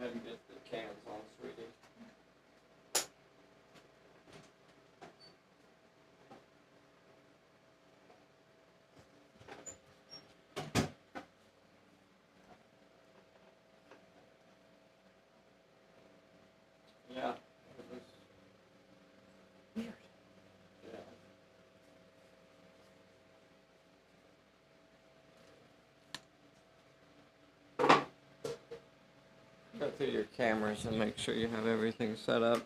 ahead and get the cans on, sweetie. Yeah. It was Weird. yeah. Go through your cameras and make sure you have everything set up.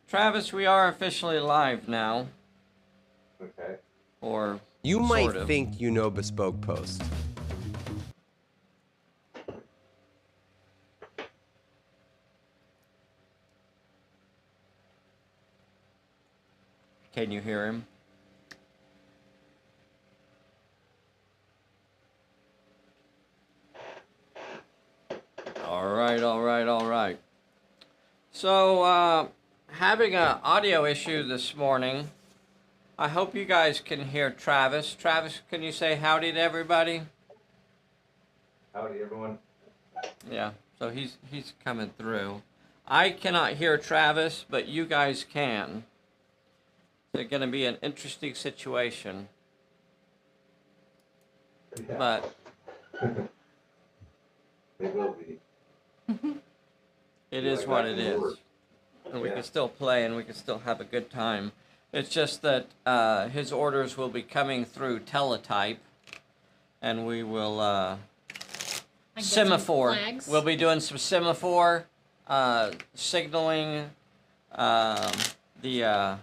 Travis, we are officially live now. Okay. Or You sort might of. think you know Bespoke Post. Can you hear him? All right, all right, all right. So, having an audio issue this morning. I hope you guys can hear Travis. Travis, can you say howdy to everybody? Howdy, everyone. Yeah, so he's coming through. I cannot hear Travis, but you guys can. It's going to be an interesting situation. Yeah. But It will be. it Be is like what back it in is. Lord. And we Yeah. can still play and we can still have a good time. It's just that his orders will be coming through teletype. And we will semaphore. We'll be doing some semaphore signaling the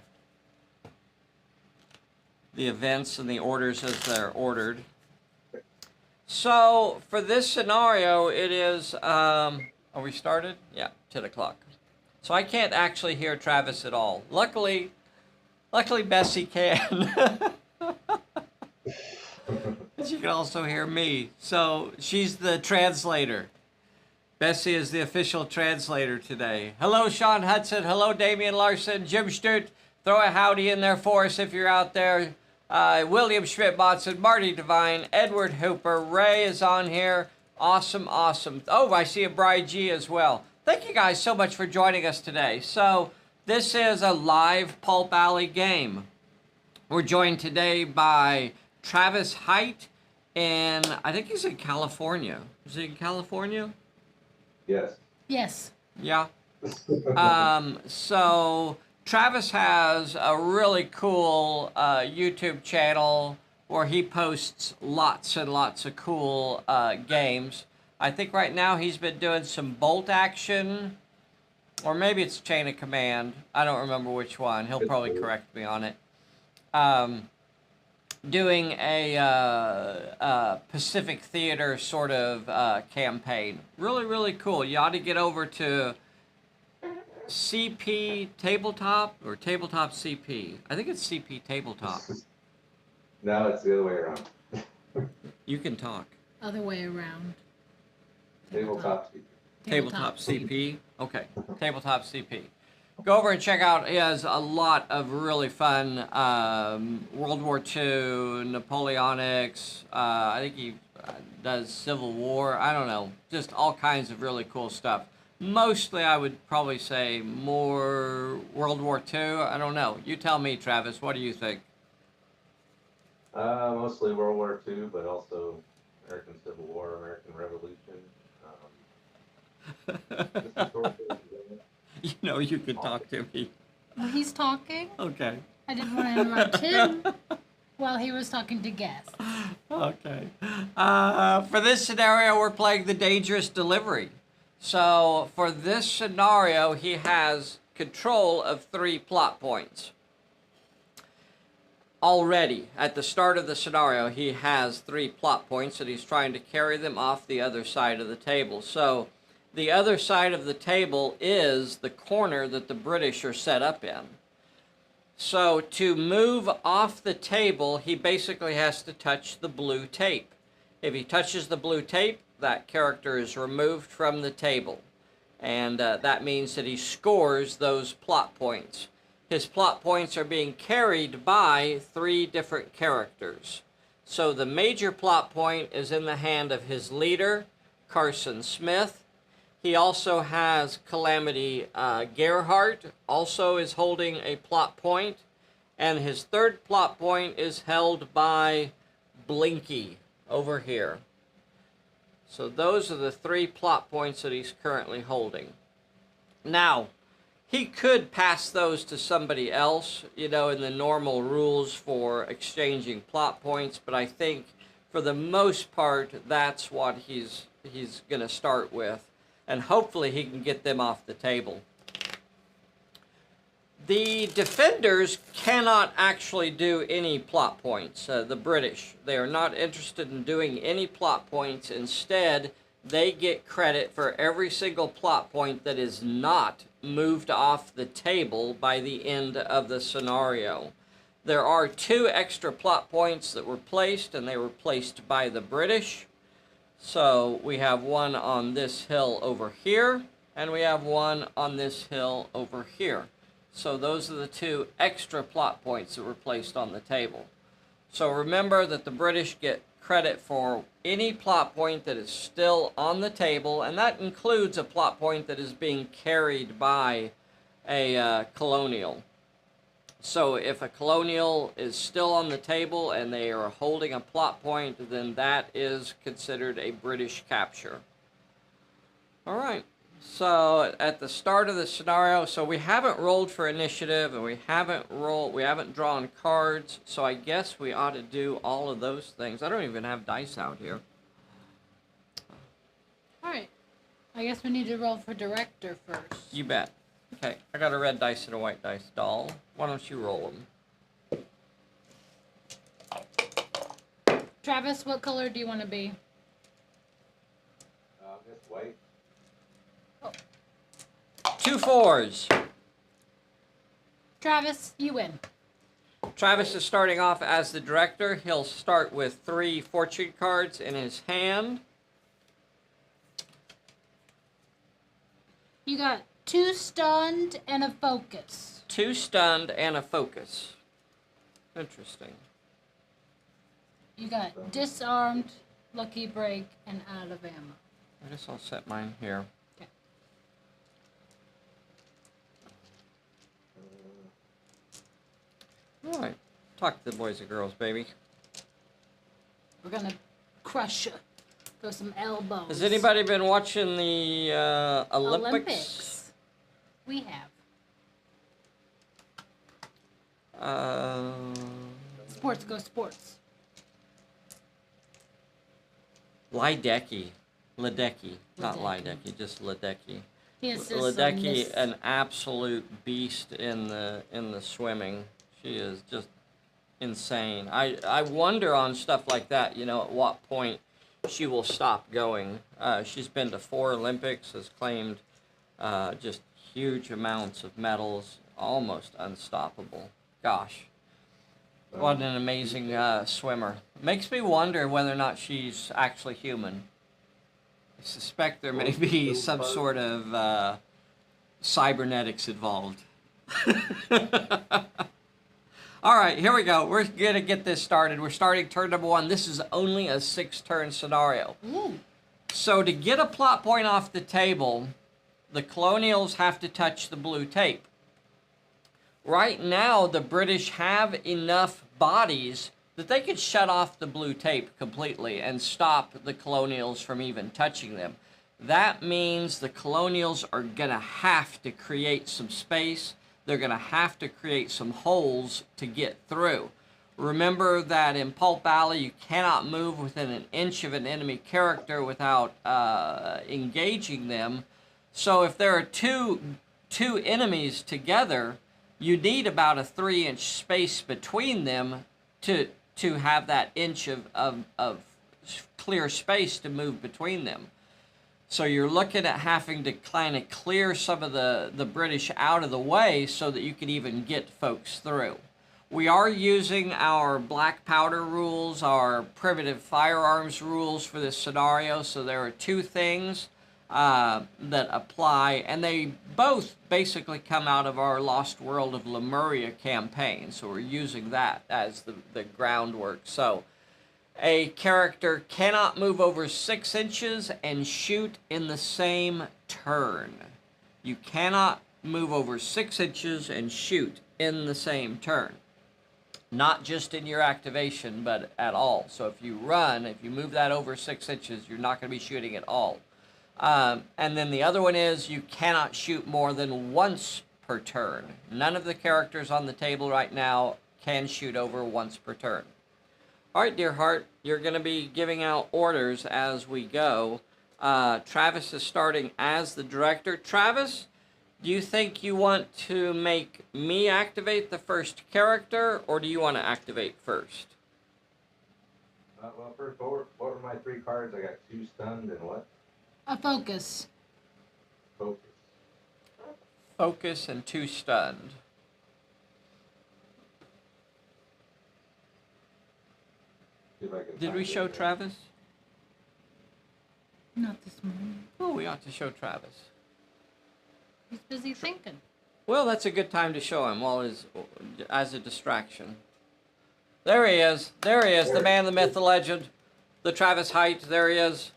events and the orders as they're ordered. So for this scenario, it is. Are we started? Yeah, 10 o'clock. So I can't actually hear Travis at all. Luckily Bessie can. She can also hear me. So she's the translator. Bessie is the official translator today. Hello, Sean Hudson. Hello, Damian Larson. Jim Stute. Throw a howdy in there for us if you're out there. William Schmidt-Monson, Marty Devine, Edward Hooper. Ray is on here. Awesome, awesome. Oh, I see a Bride G as well. Thank you guys so much for joining us today. So this is a live Pulp Alley game. We're joined today by Travis Height, and I think he's in California. Is he in California? Yes. Yes. Yeah. So Travis has a really cool YouTube channel where he posts lots and lots of cool games. I think right now he's been doing some bolt action, or maybe it's chain of command. I don't remember which one. He'll probably correct me on it. Doing a Pacific Theater sort of campaign. Really, really cool. You ought to get over to CP Tabletop or Tabletop CP. I think it's CP Tabletop. No, it's the other way around. You can talk. Other way around. Tabletop speaker. Tabletop CP. Okay, Tabletop CP. Go over and check out. He has a lot of really fun World War II, Napoleonics. I think he does Civil War. I don't know. Just all kinds of really cool stuff. Mostly, I would probably say more World War II. I don't know. You tell me, Travis. What do you think? Mostly World War II, but also American Civil War, American Revolution. Just historical. You know you can talk to me. Well, he's talking. Okay. I didn't want to interrupt him while he was talking to guests. Okay. For this scenario, we're playing the dangerous delivery. So for this scenario, he has control of 3 plot points. Already, at the start of the scenario, he has 3 plot points and he's trying to carry them off the other side of the table. So the other side of the table is the corner that the British are set up in. So to move off the table, he basically has to touch the blue tape. If he touches the blue tape, that character is removed from the table. And that means that he scores those plot points. His plot points are being carried by 3 different characters. So the major plot point is in the hand of his leader, Carson Smith. He also has Calamity Gerhardt, also is holding a plot point. And his third plot point is held by Blinky over here. So those are the 3 plot points that he's currently holding. Now, he could pass those to somebody else, you know, in the normal rules for exchanging plot points, but I think for the most part, that's what he's going to start with. And hopefully he can get them off the table. The defenders cannot actually do any plot points, the British. They are not interested in doing any plot points. Instead, they get credit for every single plot point that is not moved off the table by the end of the scenario. There are 2 extra plot points that were placed, and they were placed by the British. So we have one on this hill over here, and we have one on this hill over here. So those are the 2 extra plot points that were placed on the table. So remember that the British get credit for any plot point that is still on the table, and that includes a plot point that is being carried by a colonial. So if a colonial is still on the table and they are holding a plot point, then that is considered a British capture. All right. So at the start of the scenario, so we haven't rolled for initiative and we haven't drawn cards, so I guess we ought to do all of those things. I don't even have dice out here. Alright. I guess we need to roll for director first. You bet. Okay, I got a red dice and a white dice, doll. Why don't you roll them? Travis, what color do you want to be? I guess white. 2 4s. Travis, you win. Travis is starting off as the director. He'll start with 3 fortune cards in his hand. You got 2 stunned and a focus. 2 stunned and a focus. Interesting. You got disarmed, lucky break, and out of ammo. I guess I'll set mine here. Okay. All right. Talk to the boys and girls, baby. We're gonna crush you. Throw some elbows. Has anybody been watching the Olympics? We have. Sports go sports. Ledecky, not Ledecky. Ledecky, just Ledecky. He insists on Ledecky, this. an absolute beast in the swimming. She is just insane. I wonder on stuff like that, you know, at what point she will stop going. She's been to 4 Olympics, has claimed just huge amounts of medals, almost unstoppable. Gosh, what an amazing swimmer. Makes me wonder whether or not she's actually human. I suspect there may be some sort of cybernetics involved. All right, here we go. We're going to get this started. We're starting turn number 1. This is only a 6-turn scenario. Ooh. So to get a plot point off the table, the colonials have to touch the blue tape. Right now, the British have enough bodies that they could shut off the blue tape completely and stop the colonials from even touching them. That means the colonials are going to have to create some space. They're going to have to create some holes to get through. Remember that in Pulp Alley, you cannot move within an inch of an enemy character without engaging them. So if there are two enemies together, you need about a 3-inch space between them to have that inch of clear space to move between them. So you're looking at having to kind of clear some of the British out of the way so that you can even get folks through. We are using our black powder rules, our primitive firearms rules for this scenario. So there are 2 things that apply, and they both basically come out of our Lost World of Lemuria campaign. So we're using that as the groundwork. So A character cannot move over 6 inches and shoot in the same turn. You cannot move over 6 inches and shoot in the same turn. Not just in your activation, but at all. So if you run, if you move that over 6 inches, you're not going to be shooting at all. And then the other one is you cannot shoot more than once per turn. None of the characters on the table right now can shoot over once per turn. All right, dear heart, you're going to be giving out orders as we go. Travis is starting as the director. Travis, do you think you want to make me activate the first character, or do you want to activate first? Well, first, what were my 3 cards? I got 2 stunned and what? A focus. Focus. Focus and 2 stunned. See if I can Did we find show it. Travis? Not this morning. Oh, we ought to show Travis. He's busy thinking. Well, that's a good time to show him while he's as a distraction. There he is. There he is, the man, the myth, the legend, the Travis Height. There he is,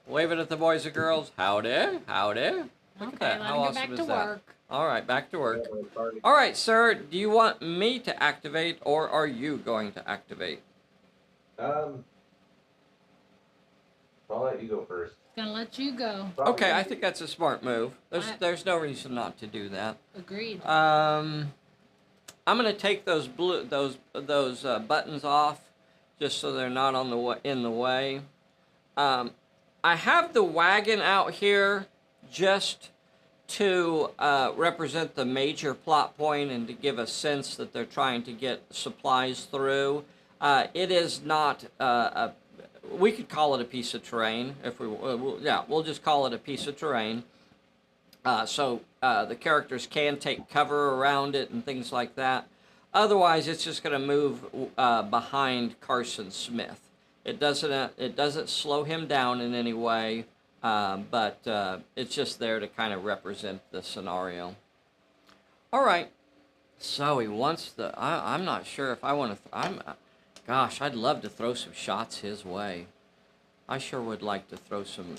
waving at the boys and girls. Howdy, howdy. Look at that. Let How him get awesome back is to that? work. All right, back to work. My card- All right, sir. Do you want me to activate, or are you going to activate? I'll let you go first. Gonna let you go. Okay, I think that's a smart move. I- There's no reason not to do that. Agreed. I'm gonna take those buttons off, just so they're not on in the way. I have the wagon out here just to represent the major plot point and to give a sense that they're trying to get supplies through. It is not we could call it a piece of terrain if we'll just call it a piece of terrain. So the characters can take cover around it and things like that. Otherwise, it's just going to move behind Carson Smith. It doesn't slow him down in any way, but it's just there to kind of represent the scenario. All right. So he wants the. I'm not sure if I want to. Gosh, I'd love to throw some shots his way. I sure would like to throw some.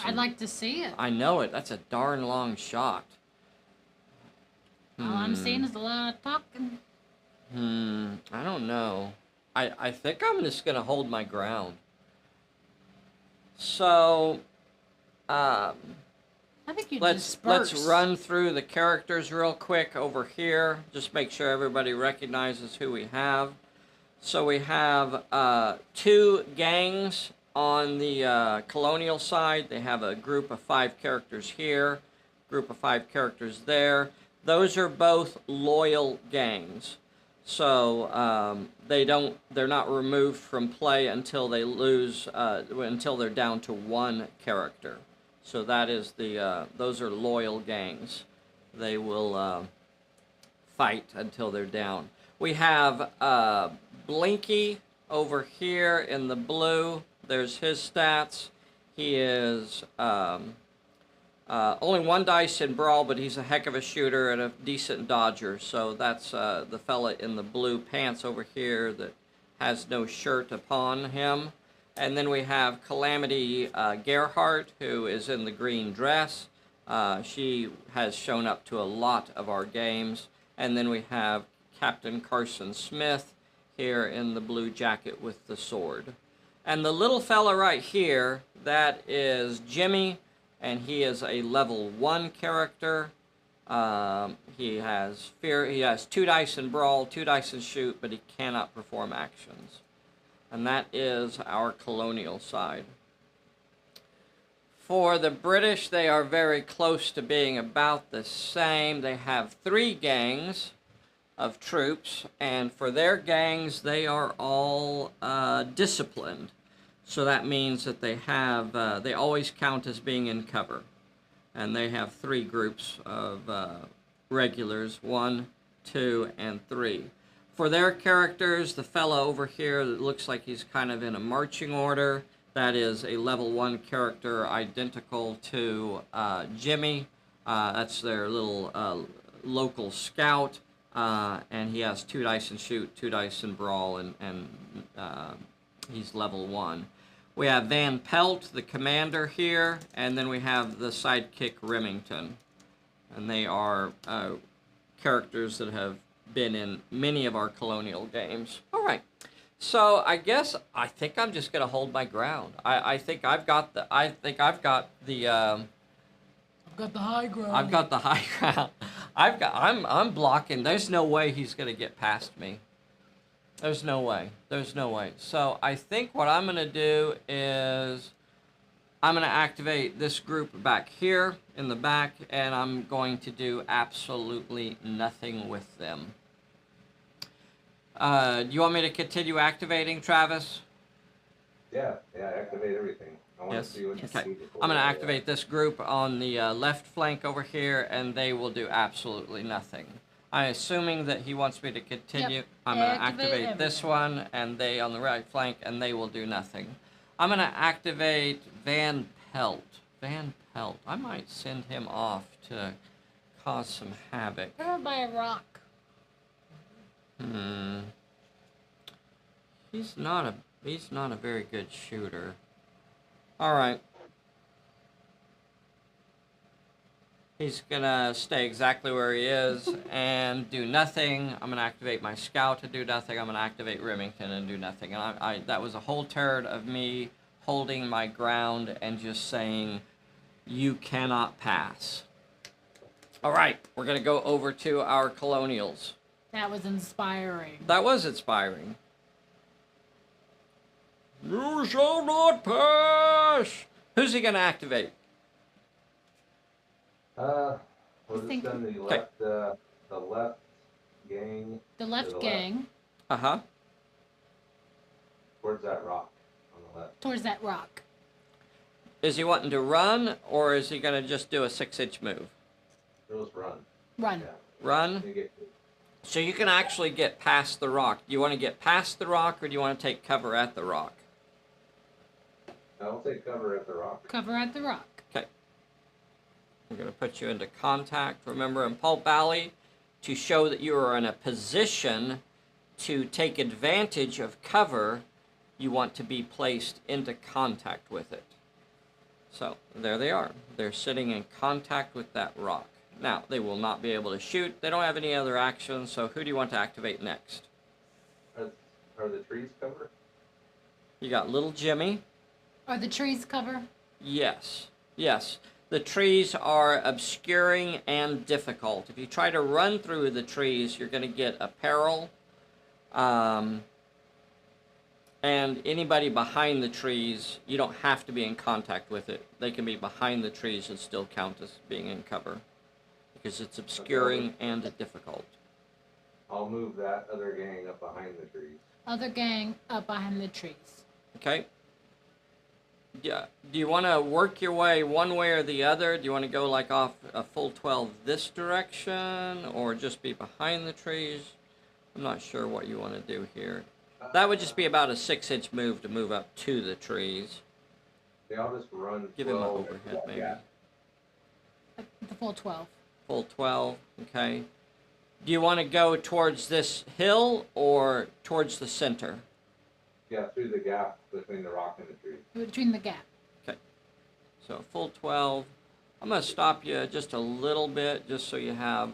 I'd like to see it. I know it. That's a darn long shot. All I'm seeing is a lot of talking. I don't know. I think I'm just gonna hold my ground. So, I think you let's disperse. run through the characters real quick over here. Just make sure everybody recognizes who we have. So we have 2 gangs on the colonial side. They have a group of 5 characters here, group of 5 characters there. Those are both loyal gangs. So they're not removed from play until they lose, until they're down to 1 character. So that is those are loyal gangs. They will fight until they're down. We have Blinky over here in the blue. There's his stats. He is only 1 dice in Brawl, but he's a heck of a shooter and a decent dodger. So that's the fella in the blue pants over here that has no shirt upon him. And then we have Calamity Gerhardt, who is in the green dress. She has shown up to a lot of our games. And then we have Captain Carson Smith here in the blue jacket with the sword. And the little fella right here, that is Jimmy, and he is a level 1 character. He has 2 dice in Brawl, 2 dice in Shoot, but he cannot perform actions. And that is our colonial side. For the British, they are very close to being about the same. They have 3 gangs of troops, and for their gangs, they are all disciplined. So that means that they always count as being in cover. And they have 3 groups of regulars, 1, 2, and 3. For their characters, the fella over here that looks like he's kind of in a marching order, that is a level 1 character identical to Jimmy. That's their little local scout. And he has 2 dice in Shoot, 2 dice in Brawl, and He's level 1. We have Van Pelt, the commander here, and then we have the sidekick Remington. And they are characters that have been in many of our Colonial games. All right. So I think I'm just gonna hold my ground. I think I've got the I've got the high ground. I've got the high ground. I'm blocking. There's no way he's gonna get past me. There's no way. There's no way. So I think what I'm gonna do is I'm gonna activate this group back here in the back, and I'm going to do absolutely nothing with them. Do you want me to continue activating, Travis? Yeah, activate everything. I want Yes. to see what you Okay. see before I'm going to I, activate this group on the left flank over here, and they will do absolutely nothing. I'm assuming that he wants me to continue. Yep. I'm going to Activate activate this everything. one, and they on the right flank, and they will do nothing. I'm going to activate Van Pelt. Van Pelt. I might send him off to cause some havoc. Put her by a rock. He's not a very good shooter. All right. He's gonna stay exactly where he is and do nothing. I'm gonna activate my scout to do nothing. I'm gonna activate Remington and do nothing. And that was a whole turd of me holding my ground and just saying, you cannot pass. All right, we're gonna go over to our Colonials. That was inspiring. That was inspiring. You shall not pass. Who's he gonna activate? we'll just think- send the Okay. left gang The left the gang Uh-huh. towards that rock on the left. towards that rock. Is he wanting to run, or is he gonna just do a 6-inch move? Just run. Run. Yeah. Run. You get So you can actually get past the rock. Do you want to get past the rock, or do you want to take cover at the rock? I'll take cover at the rock. Cover at the rock. Okay. I'm going to put you into contact. Remember, in Pulp Alley, to show that you are in a position to take advantage of cover, you want to be placed into contact with it. So there they are. They're sitting in contact with that rock. Now, they will not be able to shoot. They don't have any other actions, so who do you want to activate next? Are the trees covered? You got little Jimmy. Are the trees cover? Yes. Yes. The trees are obscuring and difficult. If you try to run through the trees, you're going to get a peril. And anybody behind the trees, you don't have to be in contact with it. They can be behind the trees and still count as being in cover, because it's obscuring and difficult. I'll move that other gang up behind the trees. Other gang up behind the trees. Okay? Yeah. Do you want to work your way one way or the other? Do you want to go like off a full 12 this direction, or just be behind the trees? I'm not sure what you want to do here. That would just be about a 6-inch move to move up to the trees. Yeah, I'll just run. Give him an 12. overhead, maybe. Yeah. The full 12. Full 12, okay. Do you want to go towards this hill or towards the center? Yeah, through the gap between the rock and the tree. Between the gap. Okay. So full 12. I'm going to stop you just a little bit just so you have,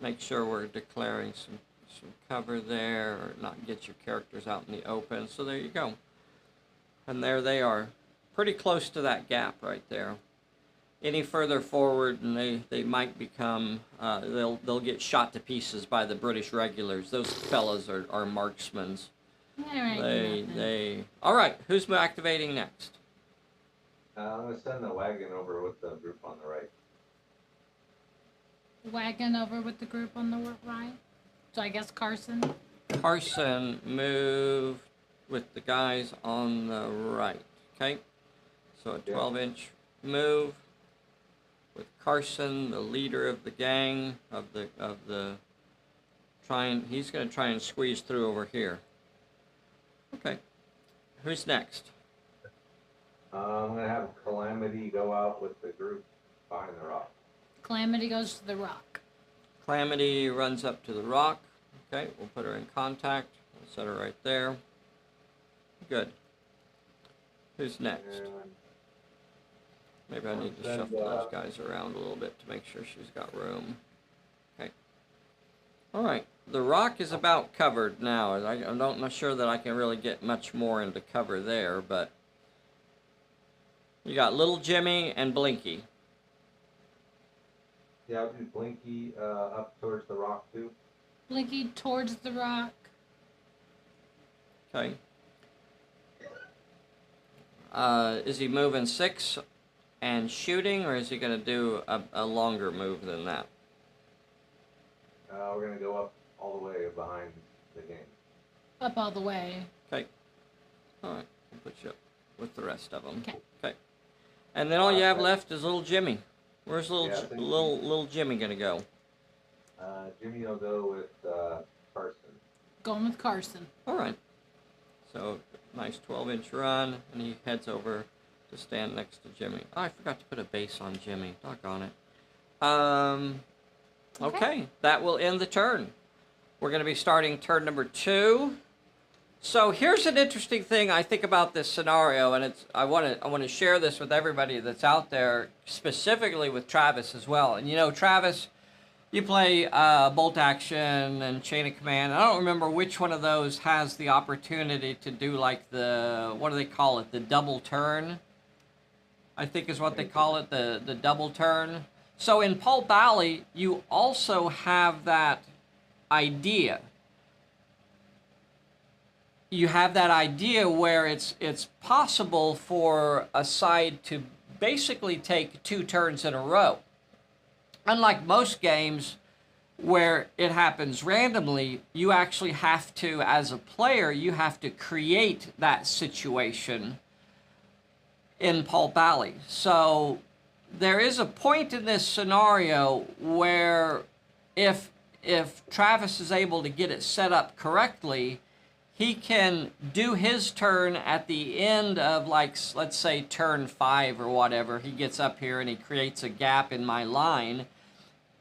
make sure we're declaring some cover there, or not get your characters out in the open. So there you go. And there they are. Pretty close to that gap right there. Any further forward and they might become, they'll get shot to pieces by the British regulars. Those fellas are marksmen. All right, who's activating next? I'm going to send the wagon over with the group on the right. Wagon over with the group on the right. So I guess Carson. Carson, move with the guys on the right. Okay, so a 12-inch move with Carson, the leader of the gang of the he's going to try and squeeze through over here. Okay, who's next? I'm going to have Calamity go out with the group behind the rock. Calamity goes to the rock. Calamity runs up to the rock. Okay, we'll put her in contact. We'll set her right there. Good. Who's next? And Maybe I need to Then, shuffle those guys around a little bit to make sure she's got room. Okay. All right. The rock is about covered now. I'm not sure that I can really get much more into cover there, but you got Little Jimmy and Blinky. yeah, I'll do Blinky up towards the rock too. Blinky towards the rock. Okay. Is he moving 6 and shooting, or is he going to do a longer move than that? We're gonna go up all the way behind the game. Up all the way. Okay. All right. We'll put you up with the rest of them. Okay. Okay. And then all you have left is Little Jimmy. Where's little Yeah, I think- little Jimmy going to go? Jimmy will go with Carson. Going with Carson. All right. So, nice 12-inch run, and he heads over to stand next to Jimmy. Oh, I forgot to put a base on Jimmy. Doggone it. Okay, that will end the turn. We're going to be starting turn number 2. So here's an interesting thing I think about this scenario, and I want to share this with everybody that's out there, specifically with Travis as well. And you know, Travis, you play bolt action and chain of command. I don't remember which one of those has the opportunity to do like the, what do they call it, the double turn, I think is what they call it, the double turn. So in Pulp Alley, you also have that idea. You have that idea where it's possible for a side to basically take 2 turns in a row. Unlike most games where it happens randomly, you actually have to, as a player, you have to create that situation in Pulp Alley. So there is a point in this scenario where if Travis is able to get it set up correctly, he can do his turn at the end of, like, let's say turn 5 or whatever. He gets up here and he creates a gap in my line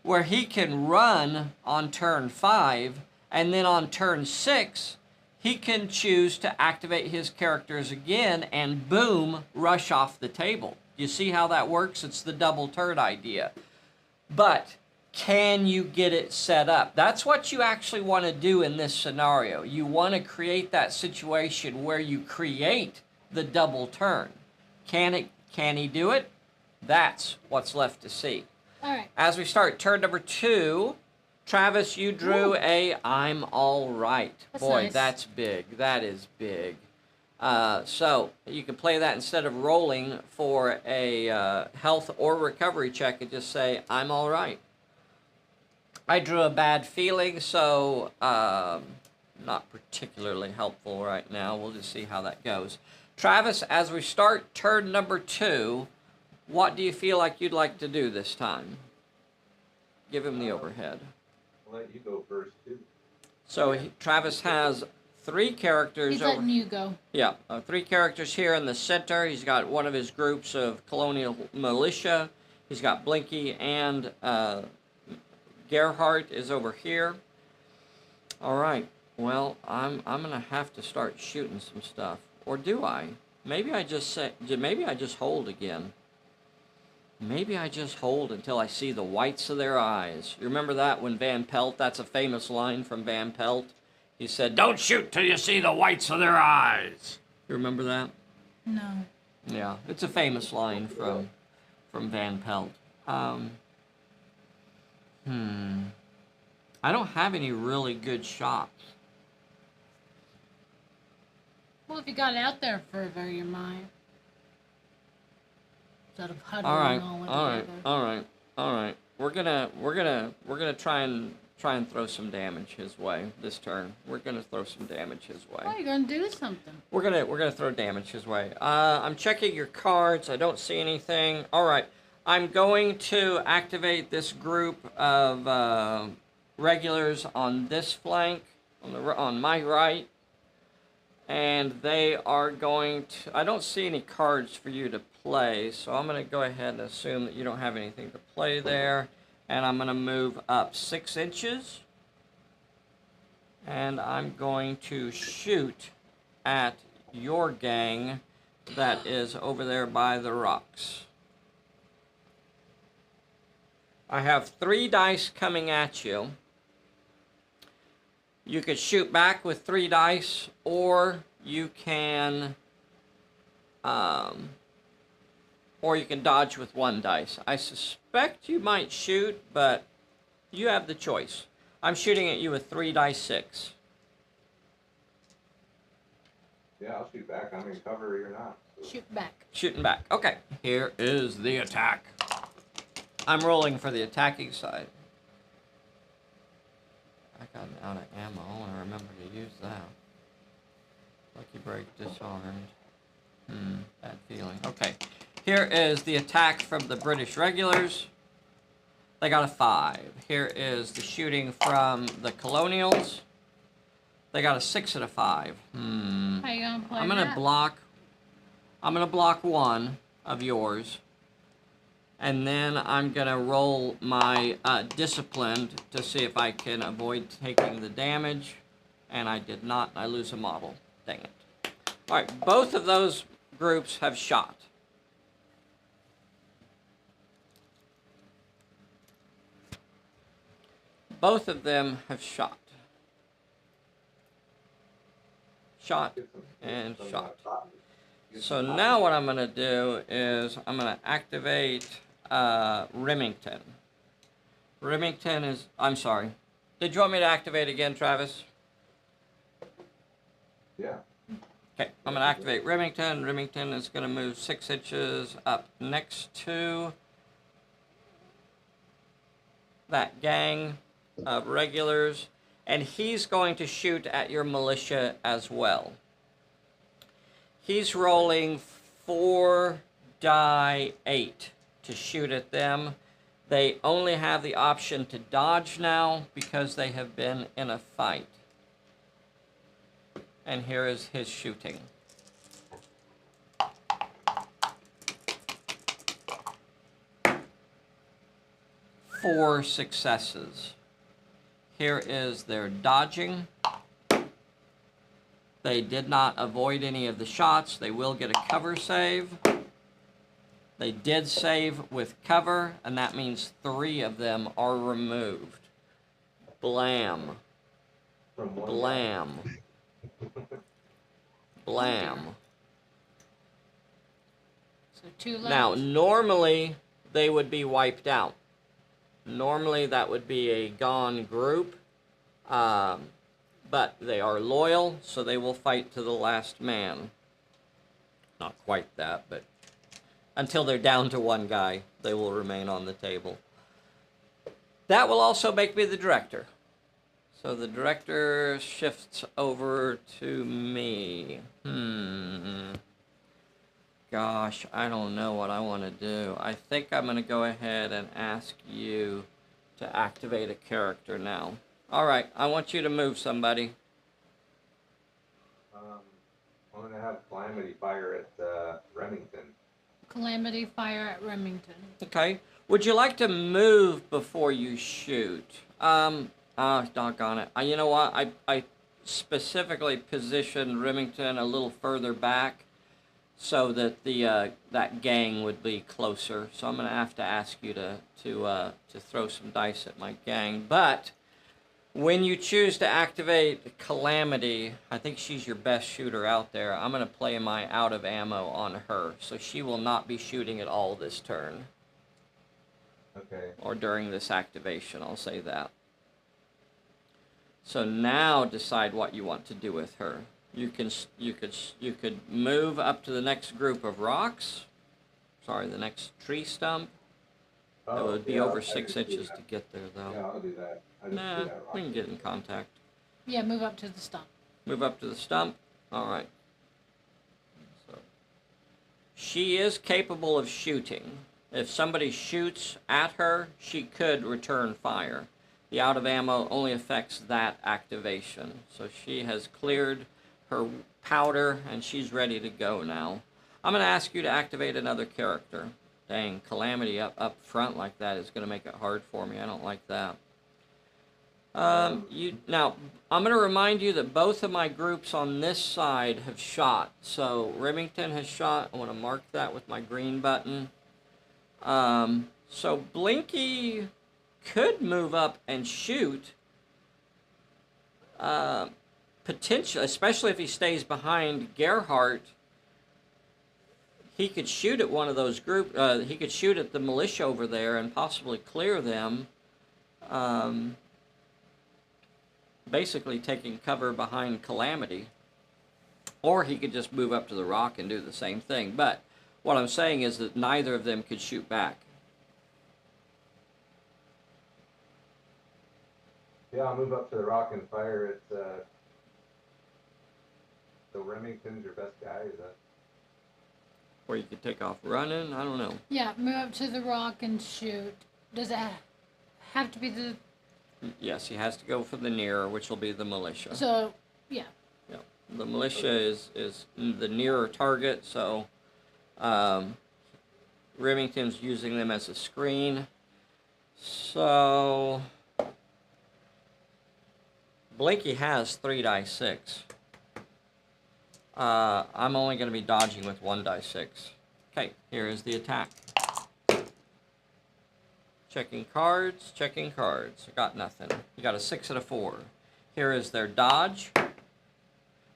where he can run on turn 5, and then on turn 6, he can choose to activate his characters again and boom, rush off the table. You see how that works? It's the double turn idea. But can you get it set up? That's what you actually want to do in this scenario. You want to create that situation where you create the double turn. Can he do it? That's what's left to see. All right. As we start turn number 2, Travis, you drew a I'm all right. That's Boy, nice. that's big. That is big. So you can play that instead of rolling for a health or recovery check and just say, I'm all right. I drew a bad feeling, so not particularly helpful right now. We'll just see how that goes. Travis, as we start turn number 2, what do you feel like you'd like to do this time? Give him the overhead. I'll let you go first too. So Travis has 3 characters He's over. letting you go. Yeah, 3 characters here in the center. He's got one of his groups of colonial militia. He's got Blinky, and Gerhardt is over here. All right. Well, I'm gonna have to start shooting some stuff, or do I? Maybe I just hold again. Maybe I just hold until I see the whites of their eyes. You remember that when Van Pelt? That's a famous line from Van Pelt. He said, "Don't shoot till you see the whites of their eyes." You remember that? No. Yeah, it's a famous line from Van Pelt. I don't have any really good shots. Well, if you got out there further, you might. Instead of huddling All right, all all right, together. all right. We're gonna try and throw some damage his way this turn. We're gonna throw some damage his way. Oh, you're gonna do something. We're gonna throw damage his way. I'm checking your cards. I don't see anything. All right. I'm going to activate this group of regulars on this flank, on my right, and they are going to. I don't see any cards for you to play, so I'm going to go ahead and assume that you don't have anything to play there, and I'm going to move up 6 inches, and I'm going to shoot at your gang that is over there by the rocks. I have 3 dice coming at you. You could shoot back with 3 dice, or you can dodge with 1 dice. I suspect you might shoot, but you have the choice. I'm shooting at you with 3 dice 6. Yeah, I'll shoot back. I'm in cover, you're not. So. Shoot back. Shooting back. Okay, here is the attack. I'm rolling for the attacking side. I got out of ammo. I want to remember to use that. Lucky break, disarmed. Bad feeling. Okay, here is the attack from the British regulars. They got a 5. Here is the shooting from the colonials. They got a 6 and a 5. How you gonna play I'm gonna that? block. I'm gonna block 1 of yours, and then I'm gonna roll my disciplined to see if I can avoid taking the damage. And I did not. I lose a model. Dang it! All right, both of those groups have shot. Both of them have shot. Shot and shot. So now what I'm going to do is I'm going to activate Remington. Remington is... I'm sorry. Did you want me to activate again, Travis? Yeah. Okay, I'm going to activate Remington. Remington is going to move 6 inches up next to that gang of regulars. And he's going to shoot at your militia as well. He's rolling 4 die 8 to shoot at them. They only have the option to dodge now because they have been in a fight. And here is his shooting. Four successes. Here is their dodging. They did not avoid any of the shots. They will get a cover save. They did save with cover, and that means 3 of them are removed. Blam. From one Blam. Blam. So 2 left. Now, normally, they would be wiped out. Normally, that would be a gone group. But they are loyal, so they will fight to the last man. Not quite that, but until they're down to 1 guy, they will remain on the table. That will also make me the director. So the director shifts over to me. Gosh, I don't know what I want to do. I think I'm going to go ahead and ask you to activate a character now. All right, I want you to move somebody. I'm going to have Calamity fire at Remington. Calamity fire at Remington. Okay. Would you like to move before you shoot? Doggone it. You know what? I specifically positioned Remington a little further back so that the that gang would be closer. So I'm going to have to ask you to throw some dice at my gang. But when you choose to activate Calamity, I think she's your best shooter out there. I'm going to play my out of ammo on her. So she will not be shooting at all this turn. Okay. Or during this activation, I'll say that. So now decide what you want to do with her. You could move up to the next group of rocks. Sorry, the next tree stump. It would be over 6 inches to get there, though. Yeah, I'll do that. Nah, we can get in contact. Yeah, move up to the stump. Move up to the stump. All right. So she is capable of shooting. If somebody shoots at her, she could return fire. The out of ammo only affects that activation. So she has cleared her powder and she's ready to go now. I'm going to ask you to activate another character. Dang, Calamity up front like that is going to make it hard for me. I don't like that. Now, I'm going to remind you that both of my groups on this side have shot. So Remington has shot. I want to mark that with my green button. So Blinky could move up and shoot. Potentially, especially if he stays behind Gerhardt, he could shoot at one of those group. He could shoot at the militia over there and possibly clear them. Basically taking cover behind Calamity. Or he could just move up to the rock and do the same thing. But what I'm saying is that neither of them could shoot back. Yeah, I'll move up to the rock and fire at, so Remington's your best guy, is that? Or you could take off running, I don't know. Yeah, move up to the rock and shoot. Does it have to be the... Yes, he has to go for the nearer, which will be the militia. So, yeah. Yeah, the militia is the nearer target, so Remington's using them as a screen. So Blinky has 3 die 6. I'm only going to be dodging with 1 die 6. Okay, here is the attack. Checking cards, checking cards. I got nothing. You got a 6 and a 4. Here is their dodge.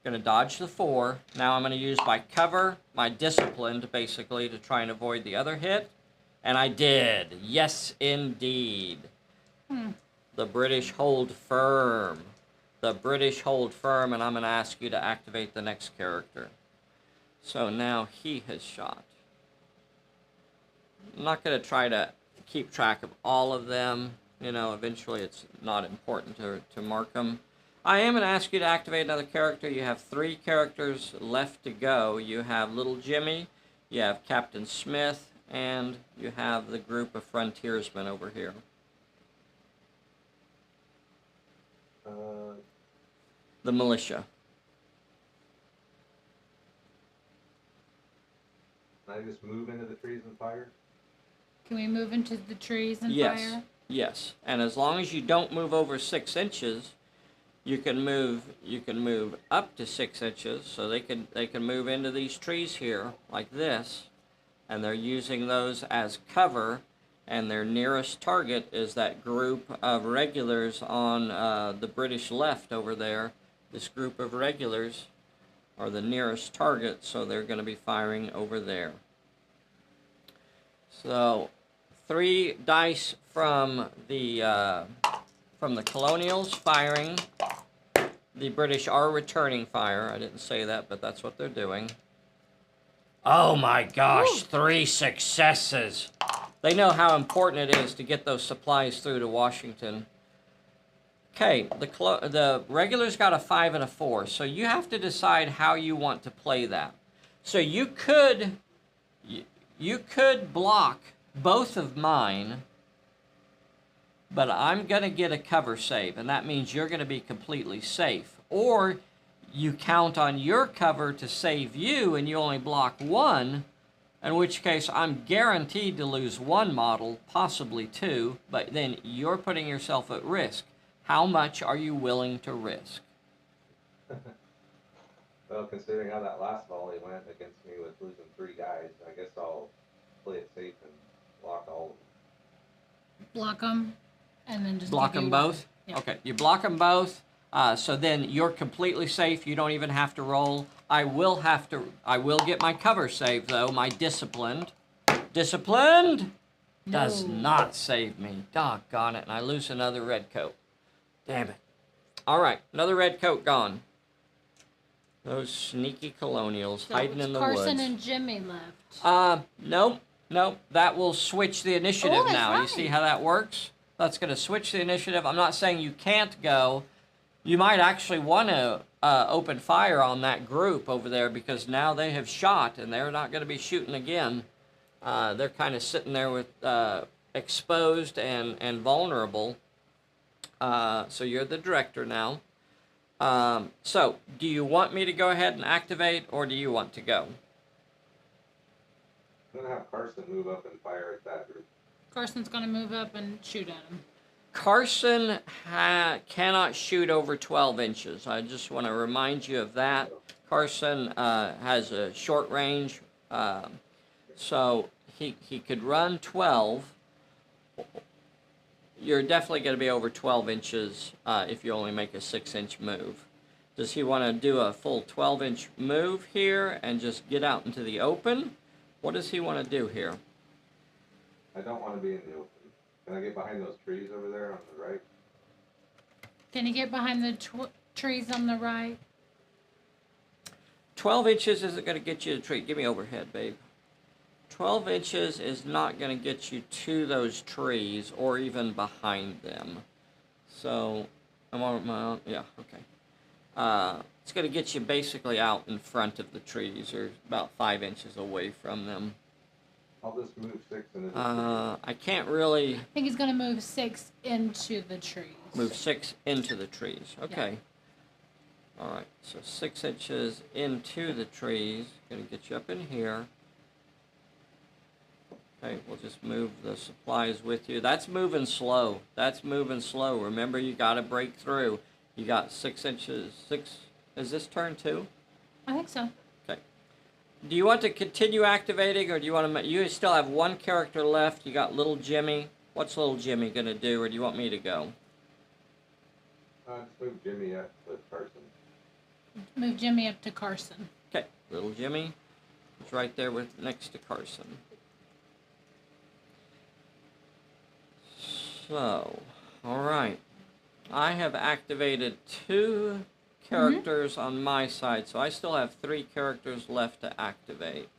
Going to dodge the 4. Now I'm going to use my cover, my disciplined, basically, to try and avoid the other hit. And I did. Yes, indeed. The British hold firm. The British hold firm, and I'm going to ask you to activate the next character. So now he has shot. I'm not going to try to keep track of all of them. You know, eventually it's not important to mark them. I am going to ask you to activate another character. You have 3 characters left to go. You have Little Jimmy, you have Captain Smith, and you have the group of frontiersmen over here. The militia. Can I just move into the trees and fire? Can we move into the trees and Yes. fire? Yes. And as long as you don't move over 6 inches, you can move up to 6 inches. So they can move into these trees here like this, and they're using those as cover. And their nearest target is that group of regulars on the British left over there. This group of regulars are the nearest target, so they're going to be firing over there. So 3 dice from the Colonials firing. The British are returning fire. I didn't say that, but that's what they're doing. Oh my gosh, 3 successes. They know how important it is to get those supplies through to Washington. Okay, the regulars got a 5 and a 4, so you have to decide how you want to play that. So you could block both of mine, but I'm going to get a cover save, and that means you're going to be completely safe. Or you count on your cover to save you, and you only block 1, in which case I'm guaranteed to lose 1 model, possibly 2, but then you're putting yourself at risk. How much are you willing to risk? Well, considering how that last volley went against me with losing 3 guys, I guess I'll play it safe and block all of them. Block them, and then just Block give you them one. both? Yeah. Okay, you block them both, so then you're completely safe. You don't even have to roll. I will get my cover save, though, my disciplined. Disciplined does No. not save me. Doggone it, and I lose another red coat. Damn it. All right, another red coat gone. Those sneaky Colonials So hiding it's in the Carson woods. and Jimmy left. Nope. That will switch the initiative that's now. You right. see how that works? That's going to switch the initiative. I'm not saying you can't go. You might actually want to open fire on that group over there because now they have shot and they're not going to be shooting again. They're kind of sitting there with exposed and vulnerable. So you're the director now. So do you want me to go ahead and activate, or do you want to go? I'm gonna have Carson move up and fire at that group. Carson's gonna move up and shoot at him. Carson cannot shoot over 12 inches. I just want to remind you of that. Carson has a short range, so he could run 12. You're definitely going to be over 12 inches if you only make a 6-inch move. Does he want to do a full 12-inch move here and just get out into the open? What does he want to do here? I don't want to be in the open. Can I get behind those trees over there on the right? Can you get behind the trees on the right? 12 inches isn't going to get you to the tree. Give me overhead, babe. 12 inches is not going to get you to those trees or even behind them. So, I'm on my own. Yeah, okay. It's going to get you basically out in front of the trees or about 5 inches away from them. I'll just move 6 into the trees. I can't really I think he's going to move 6 into the trees. move 6 into the trees. Okay. All right, so 6 inches into the trees. Going to get you up in here. Okay, we'll just move the supplies with you. That's moving slow. That's moving slow. Remember, you got to break through. You got 6 inches. Is this turn 2? I think so. Okay. Do you want to continue activating, or do you want to? You still have one character left. You got little Jimmy. What's little Jimmy gonna do, or do you want me to go? Just move Jimmy up to Carson. Move Jimmy up to Carson. Okay, little Jimmy is right there next to Carson. So, all right. I have activated 2 characters on my side, so I still have 3 characters left to activate.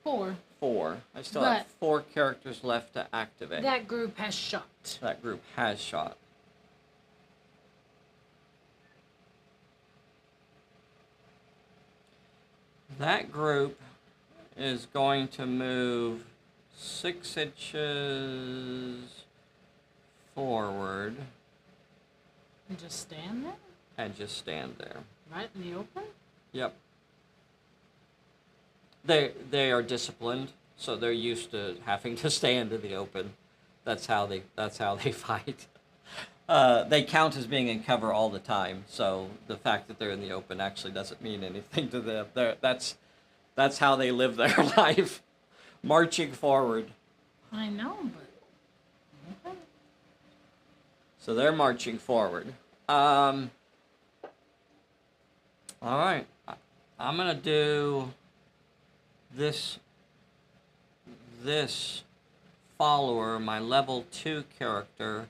4. 4. I still have 4 characters left to activate. That group has shot. That group has shot. That group is going to move 6 inches forward And just stand there? and just stand there. Right in the open? Yep. They are disciplined, so they're used to having to stand in the open. That's how they fight. They count as being in cover all the time, so the fact that they're in the open actually doesn't mean anything to them. That's how they live their life, marching forward. I know, but... Okay. So they're marching forward. All right, I'm gonna do this follower, my level 2 character.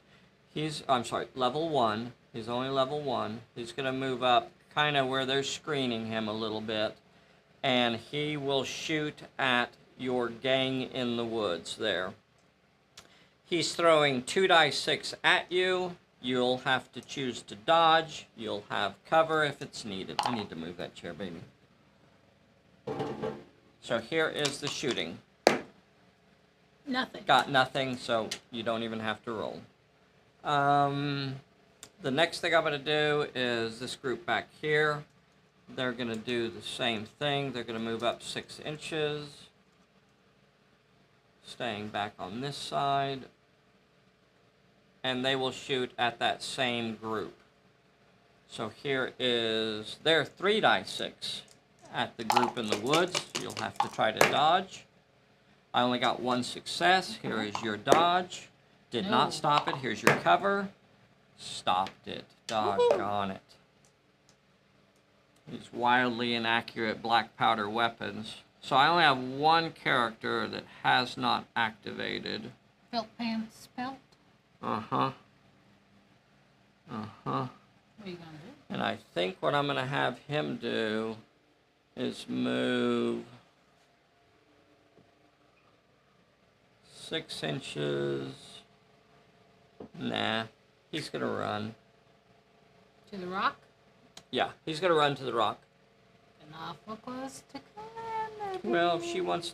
Level 1. He's only level 1. He's gonna move up kind of where they're screening him a little bit, and he will shoot at your gang in the woods there. He's throwing 2d6 at you. You'll have to choose to dodge. You'll have cover if it's needed. I need to move that chair, baby. So here is the shooting. Nothing. Got nothing, so you don't even have to roll. The next thing I'm going to do is this group back here. They're going to do the same thing. They're going to move up 6 inches. Staying back on this side. And they will shoot at that same group. So here is their 3d6 at the group in the woods. You'll have to try to dodge. I only got 1 success. Here is your dodge. Did not stop it. Here's your cover. Stopped it. Doggone it. These wildly inaccurate black powder weapons. So I only have 1 character that has not activated. Felt pants spelt? Uh-huh. What are you gonna do? And I think what I'm going to have him do is move 6 inches. Nah, he's going to run. To the rock? Yeah, he's going to run to the rock. An awful close to calamity. Well, if she wants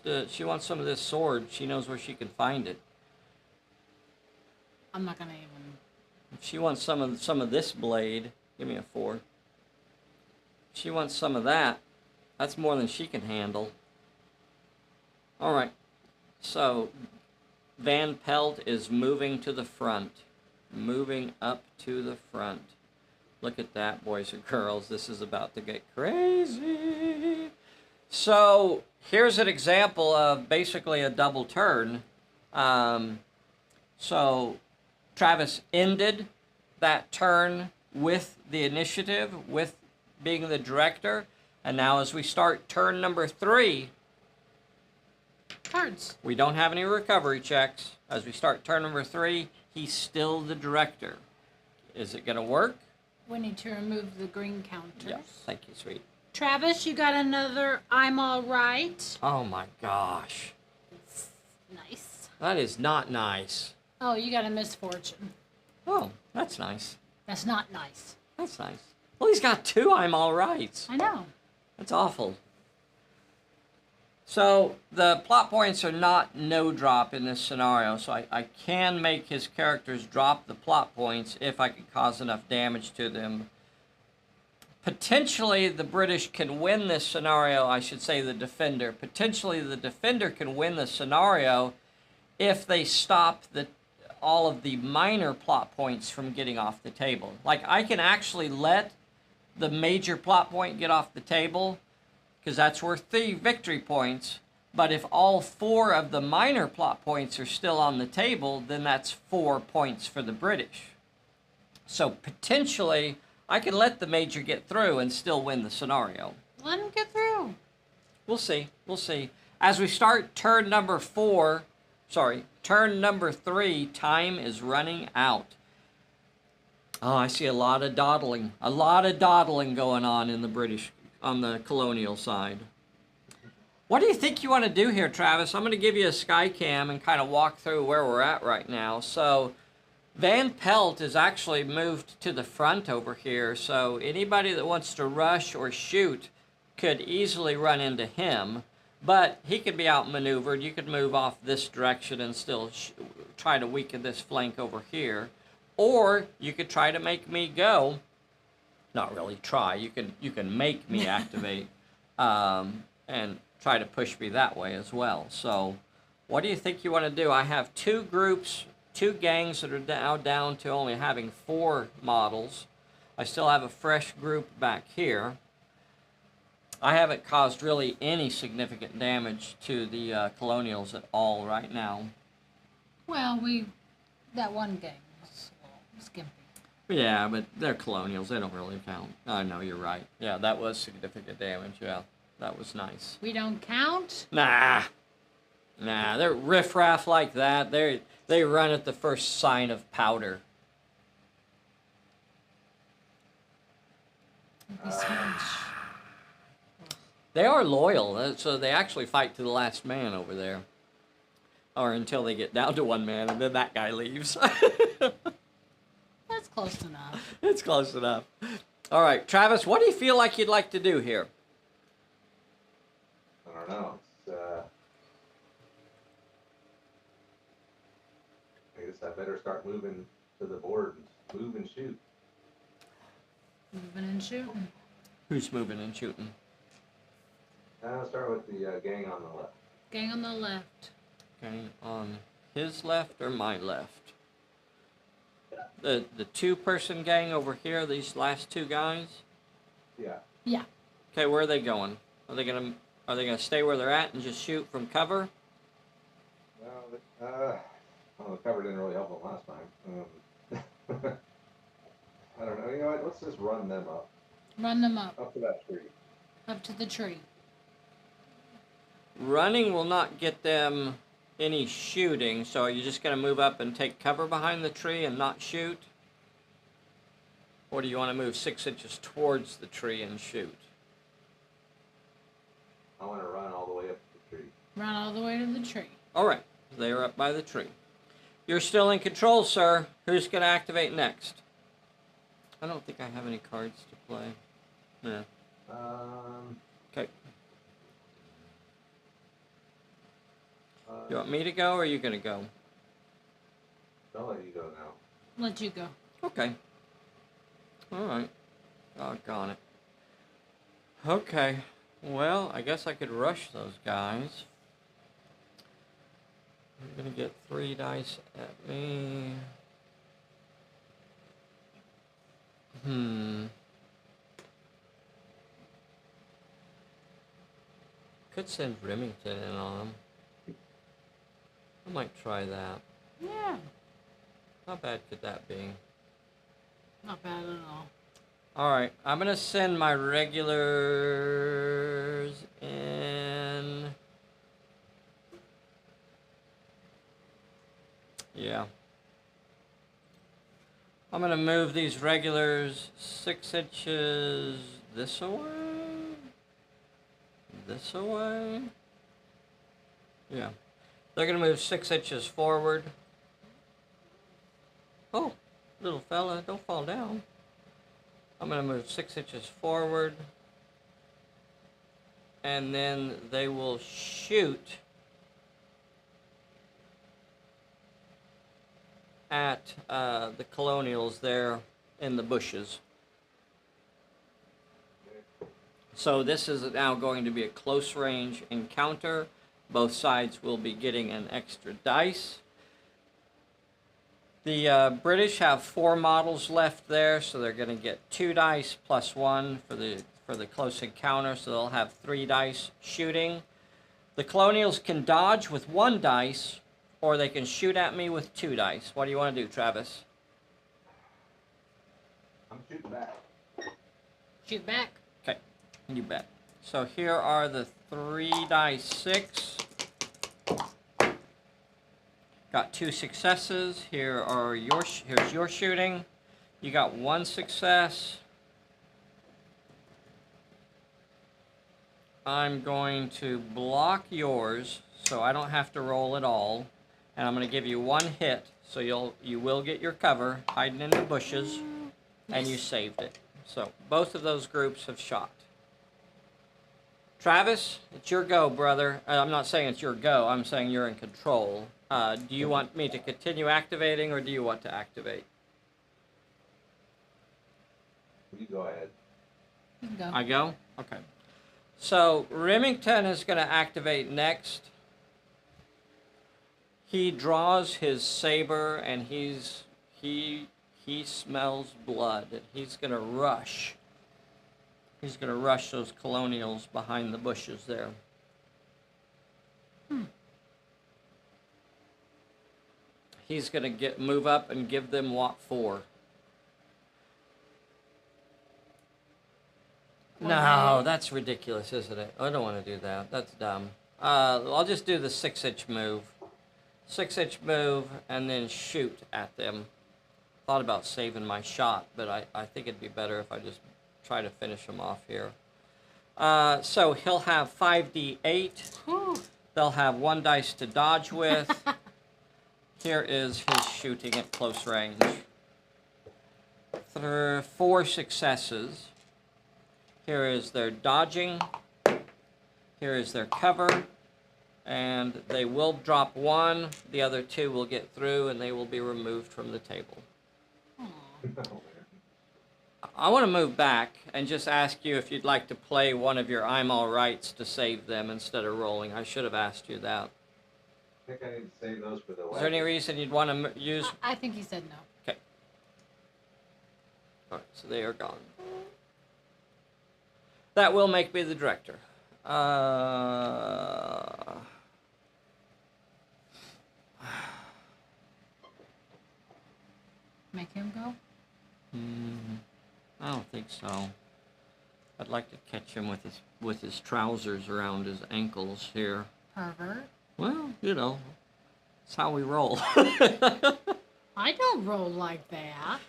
some of this sword, she knows where she can find it. I'm not gonna even... If she wants some of this blade, give me a 4. If she wants some of that, that's more than she can handle. All right, so Van Pelt is moving to the front. moving up to the front. Look at that, boys and girls. This is about to get crazy. So here's an example of basically a double turn. So Travis ended that turn with the initiative, with being the director. And now as we start turn number 3, Cards. we don't have any recovery checks. As we start turn number 3, he's still the director. Is it going to work? We need to remove the green counters. Yes. Thank you, sweet. Travis, you got another I'm all right. Oh my gosh. It's nice. That is not nice. Oh, you got a misfortune. Oh, that's nice. That's not nice. That's nice. Well, he's got 2 I'm all rights. I know. That's awful. So the plot points are not no drop in this scenario, so I can make his characters drop the plot points if I can cause enough damage to them. Potentially the British can win this scenario, I should say the defender. Potentially the defender can win the scenario if they stop all of the minor plot points from getting off the table. Like, I can actually let the major plot point get off the table, because that's worth 3 victory points. But if all 4 of the minor plot points are still on the table, then that's 4 points for the British. So potentially, I can let the major get through and still win the scenario. Let him get through. We'll see. We'll see. As we start turn number 3, time is running out. Oh, I see a lot of dawdling. A lot of dawdling going on in the British, on the colonial side. What do you think you want to do here, Travis? I'm going to give you a sky cam and kind of walk through where we're at right now. So Van Pelt is actually moved to the front over here, so anybody that wants to rush or shoot could easily run into him, but he could be outmaneuvered. You could move off this direction and still try to weaken this flank over here, or you could try to make me go. Not really try. You can make me activate and try to push me that way as well. So what do you think you want to do? I have 2 groups, 2 gangs that are now down to only having 4 models. I still have a fresh group back here. I haven't caused really any significant damage to the colonials at all right now. Well, that one gang was a little skimpy. Yeah, but they're colonials. They don't really count. I know, you're right. Yeah, that was significant damage. Yeah, that was nice. We don't count? Nah, they're riffraff like that. They run at the first sign of powder. This much. They are loyal, so they actually fight to the last man over there. Or until they get down to 1 man, and then that guy leaves. That's close enough. It's close enough. All right, Travis, what do you feel like you'd like to do here? I don't know. I guess I better start moving to the board and move and shoot. Moving and shooting. Who's moving and shooting? I'll start with the gang on the left. Gang on the left. Okay, on his left or my left? The 2-person gang over here, these last 2 guys? Yeah. Yeah. Okay, where are they going? Are they gonna stay where they're at and just shoot from cover? Well, the cover didn't really help them last time. I don't know. You know what? Let's just run them up. Run them up. Up to that tree. Up to the tree. Running will not get them any shooting, so are you just going to move up and take cover behind the tree and not shoot? Or do you want to move 6 inches towards the tree and shoot? I want to run all the way up to the tree. Run all the way to the tree. All right, they are up by the tree. You're still in control, sir. Who's going to activate next? I don't think I have any cards to play. Yeah. Okay. You want me to go, or are you going to go? I'll let you go now. Let you go. Okay. All right. Doggone it. Okay. Well, I guess I could rush those guys. I'm going to get 3 dice at me. Could send Remington in on them. I might try that. Yeah. How bad could that be? Not bad at all. Alright, I'm gonna send my regulars in. Yeah. I'm gonna move these regulars 6 inches this away. This away. Yeah. They're gonna move 6 inches forward. Oh, little fella, don't fall down. I'm gonna move 6 inches forward. And then they will shoot at the colonials there in the bushes. So this is now going to be a close range encounter. Both sides will be getting an extra dice. The British have 4 models left there, so they're going to get 2 dice plus 1 for the close encounter, so they'll have 3 dice shooting. The colonials can dodge with 1 dice, or they can shoot at me with 2 dice. What do you want to do, Travis? I'm shooting back. Shoot back. Okay, you bet. So here are the 3 dice 6. Got 2 successes. Here's your shooting. You got 1 success. I'm going to block yours, so I don't have to roll at all. And I'm going to give you 1 hit, so you will get your cover, hiding in the bushes, and you saved it. So both of those groups have shot. Travis, it's your go, brother. I'm not saying it's your go. I'm saying you're in control. Do you want me to continue activating, or do you want to activate? You go ahead. You can go. I go? Okay. So Remington is going to activate next. He draws his saber, and he smells blood, and he's going to rush. He's going to rush those colonials behind the bushes there. He's going to move up and give them what for? No, that's ridiculous, isn't it? I don't want to do that. That's dumb. I'll just do the 6-inch move. 6-inch move and then shoot at them. Thought about saving my shot, but I think it'd be better if I just try to finish him off here. So he'll have 5d8. Whew. They'll have 1 dice to dodge with. Here is his shooting at close range. 4 successes. Here is their dodging. Here is their cover. And they will drop 1. The other 2 will get through, and they will be removed from the table. I want to move back and just ask you if you'd like to play one of your I'm all rights to save them instead of rolling. I should have asked you that. I think I need to save those for the Is there any reason you'd want to use... I think he said no. Okay. All right, so they are gone. That will make me the director. Make him go? I don't think so. I'd like to catch him with his trousers around his ankles here. Pervert. Well, you know, that's how we roll. I don't roll like that.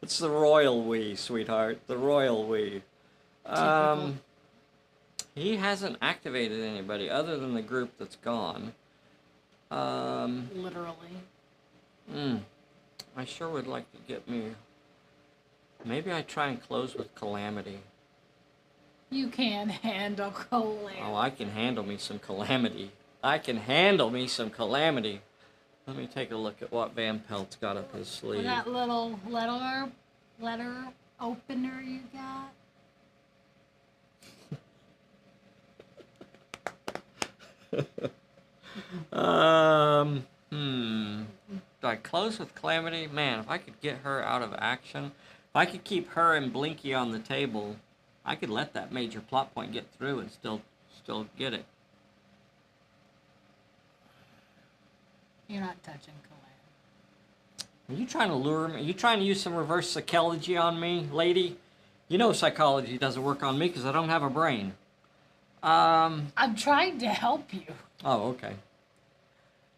It's the royal we, sweetheart. The royal we. Typical. He hasn't activated anybody other than the group that's gone. Literally. I sure would like to get me... Maybe I try and close with Calamity. You can't handle Calamity. Oh, I can handle me some Calamity. I can handle me some Calamity. Let me take a look at what Van Pelt's got up his sleeve. That little letter opener you got? Do I close with Calamity? Man, if I could get her out of action, if I could keep her and Blinky on the table, I could let that major plot point get through and still get it. You're not touching Calamity. Are you trying to lure me? Are you trying to use some reverse psychology on me, lady? You know psychology doesn't work on me because I don't have a brain. I'm trying to help you. Oh, okay.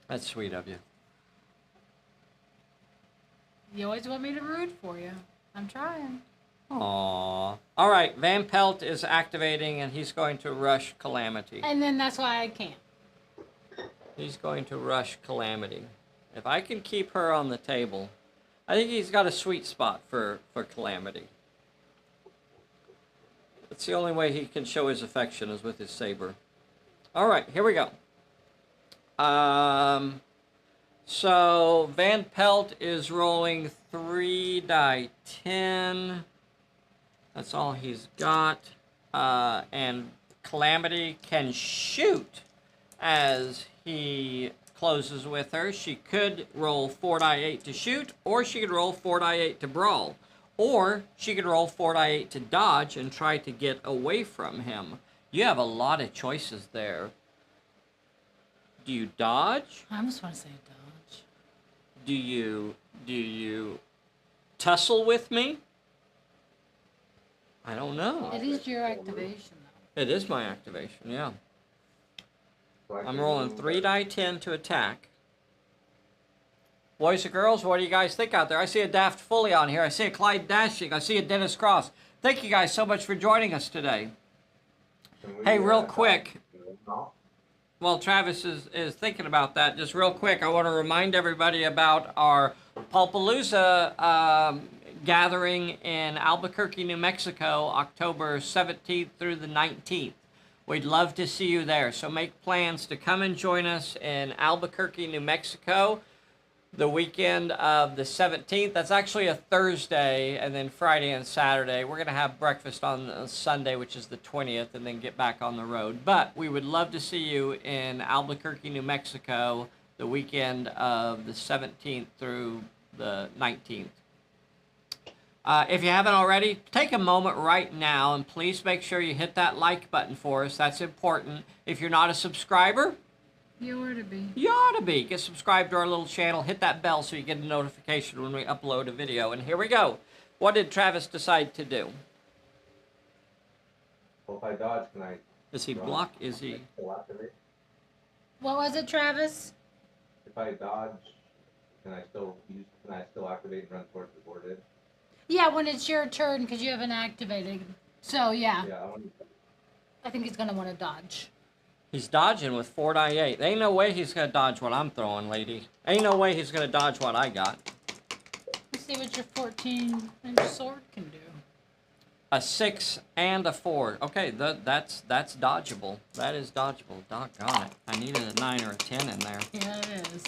That's sweet of you. You always want me to root for you. I'm trying. Aww. All right, Van Pelt is activating, and he's going to rush Calamity. And then that's why I can't. He's going to rush Calamity. If I can keep her on the table, I think he's got a sweet spot for Calamity. It's the only way he can show his affection is with his saber. All right, here we go. So Van Pelt is rolling 3 die 10. That's all he's got. And Calamity can shoot as he closes with her. She could roll 4 die 8 to shoot, or she could roll 4 die 8 to brawl. Or she could roll 4 die 8 to dodge and try to get away from him. You have a lot of choices there. Do you dodge? I almost want to say dodge. Do you tussle with me? I don't know. It is your activation, though. It is my activation, yeah. So I I'm can rolling move 3 die 10 to attack. Boys and girls, what do you guys think out there? I see a Daft Fully on here. I see a Clyde Dashing. I see a Dennis Cross. Thank you guys so much for joining us today. Can we, Hey, real quick. no? While Travis is thinking about that, just real quick, I want to remind everybody about our Pulpalooza gathering in Albuquerque, New Mexico, October 17th through the 19th. We'd love to see you there, so make plans to come and join us in Albuquerque, New Mexico, the weekend of the 17th. That's actually a Thursday, and then Friday and Saturday. We're going to have breakfast on Sunday, which is the 20th, and then get back on the road. But we would love to see you in Albuquerque, New Mexico, the weekend of the 17th through the 19th. If you haven't already, take a moment right now, and please make sure you hit that like button for us. That's important. If you're not a subscriber, You ought to be. you ought to be. Get subscribed to our little channel. Hit that bell so you get a notification when we upload a video. And here we go. What did Travis decide to do? Well, if I dodge, can I? Is he run? block? Is he? Still activate? What was it, Travis? If I dodge, can I still activate and run towards the board edge? Yeah, when it's your turn, because you haven't activated. So, yeah. Yeah, I want to. I think he's going to want to dodge. He's dodging with 4 die 8. Ain't no way he's going to dodge what I'm throwing, lady. Ain't no way he's going to dodge what I got. Let's see what your 14-inch sword can do. A 6 and a 4. Okay, that's dodgeable. That is dodgeable. Doggone it. I needed a 9 or a 10 in there. Yeah, it is.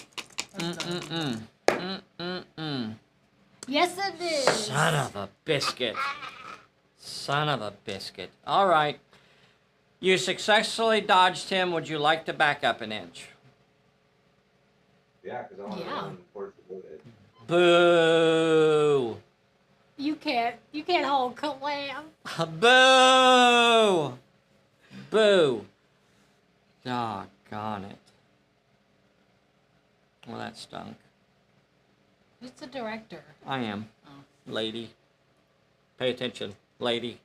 That's dodgeable. Mm-mm-mm. Yes, it is. Son of a biscuit. Son of a biscuit. All right. You successfully dodged him. Would you like to back up an inch? Yeah, because I want to Yeah. run towards the board edge. Boo. You can't hold Kalam. Boo. Boo. Doggone it. Well, that stunk. Who's the director? I am. Oh. Lady. Pay attention. Lady.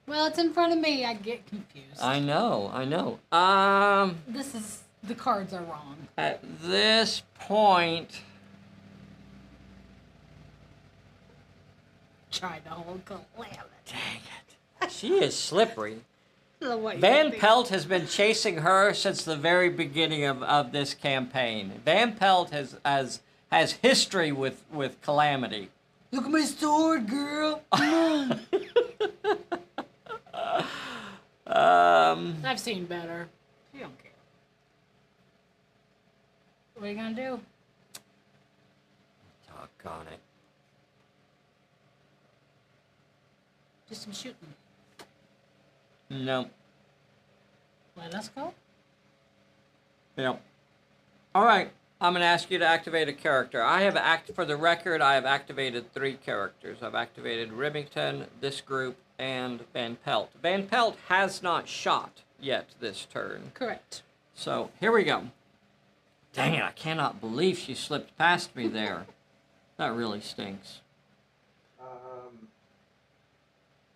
Well, it's in front of me. I get confused. I know. The cards are wrong. At this point, Trying to hold Kalam. dang it. She is slippery. The way Van you think. Pelt has been chasing her since the very beginning of this campaign. Van Pelt has history with Calamity. Look at my sword, girl. Come on. I've seen better. You don't care. What are you gonna do? Doggone it. Do some shooting. No. Let us go. Yep. All right. I'm going to ask you to activate a character. For the record, I have activated 3 characters. I've activated Remington, this group, and Van Pelt. Van Pelt has not shot yet this turn. Correct. So, here we go. Dang it, I cannot believe she slipped past me there. That really stinks.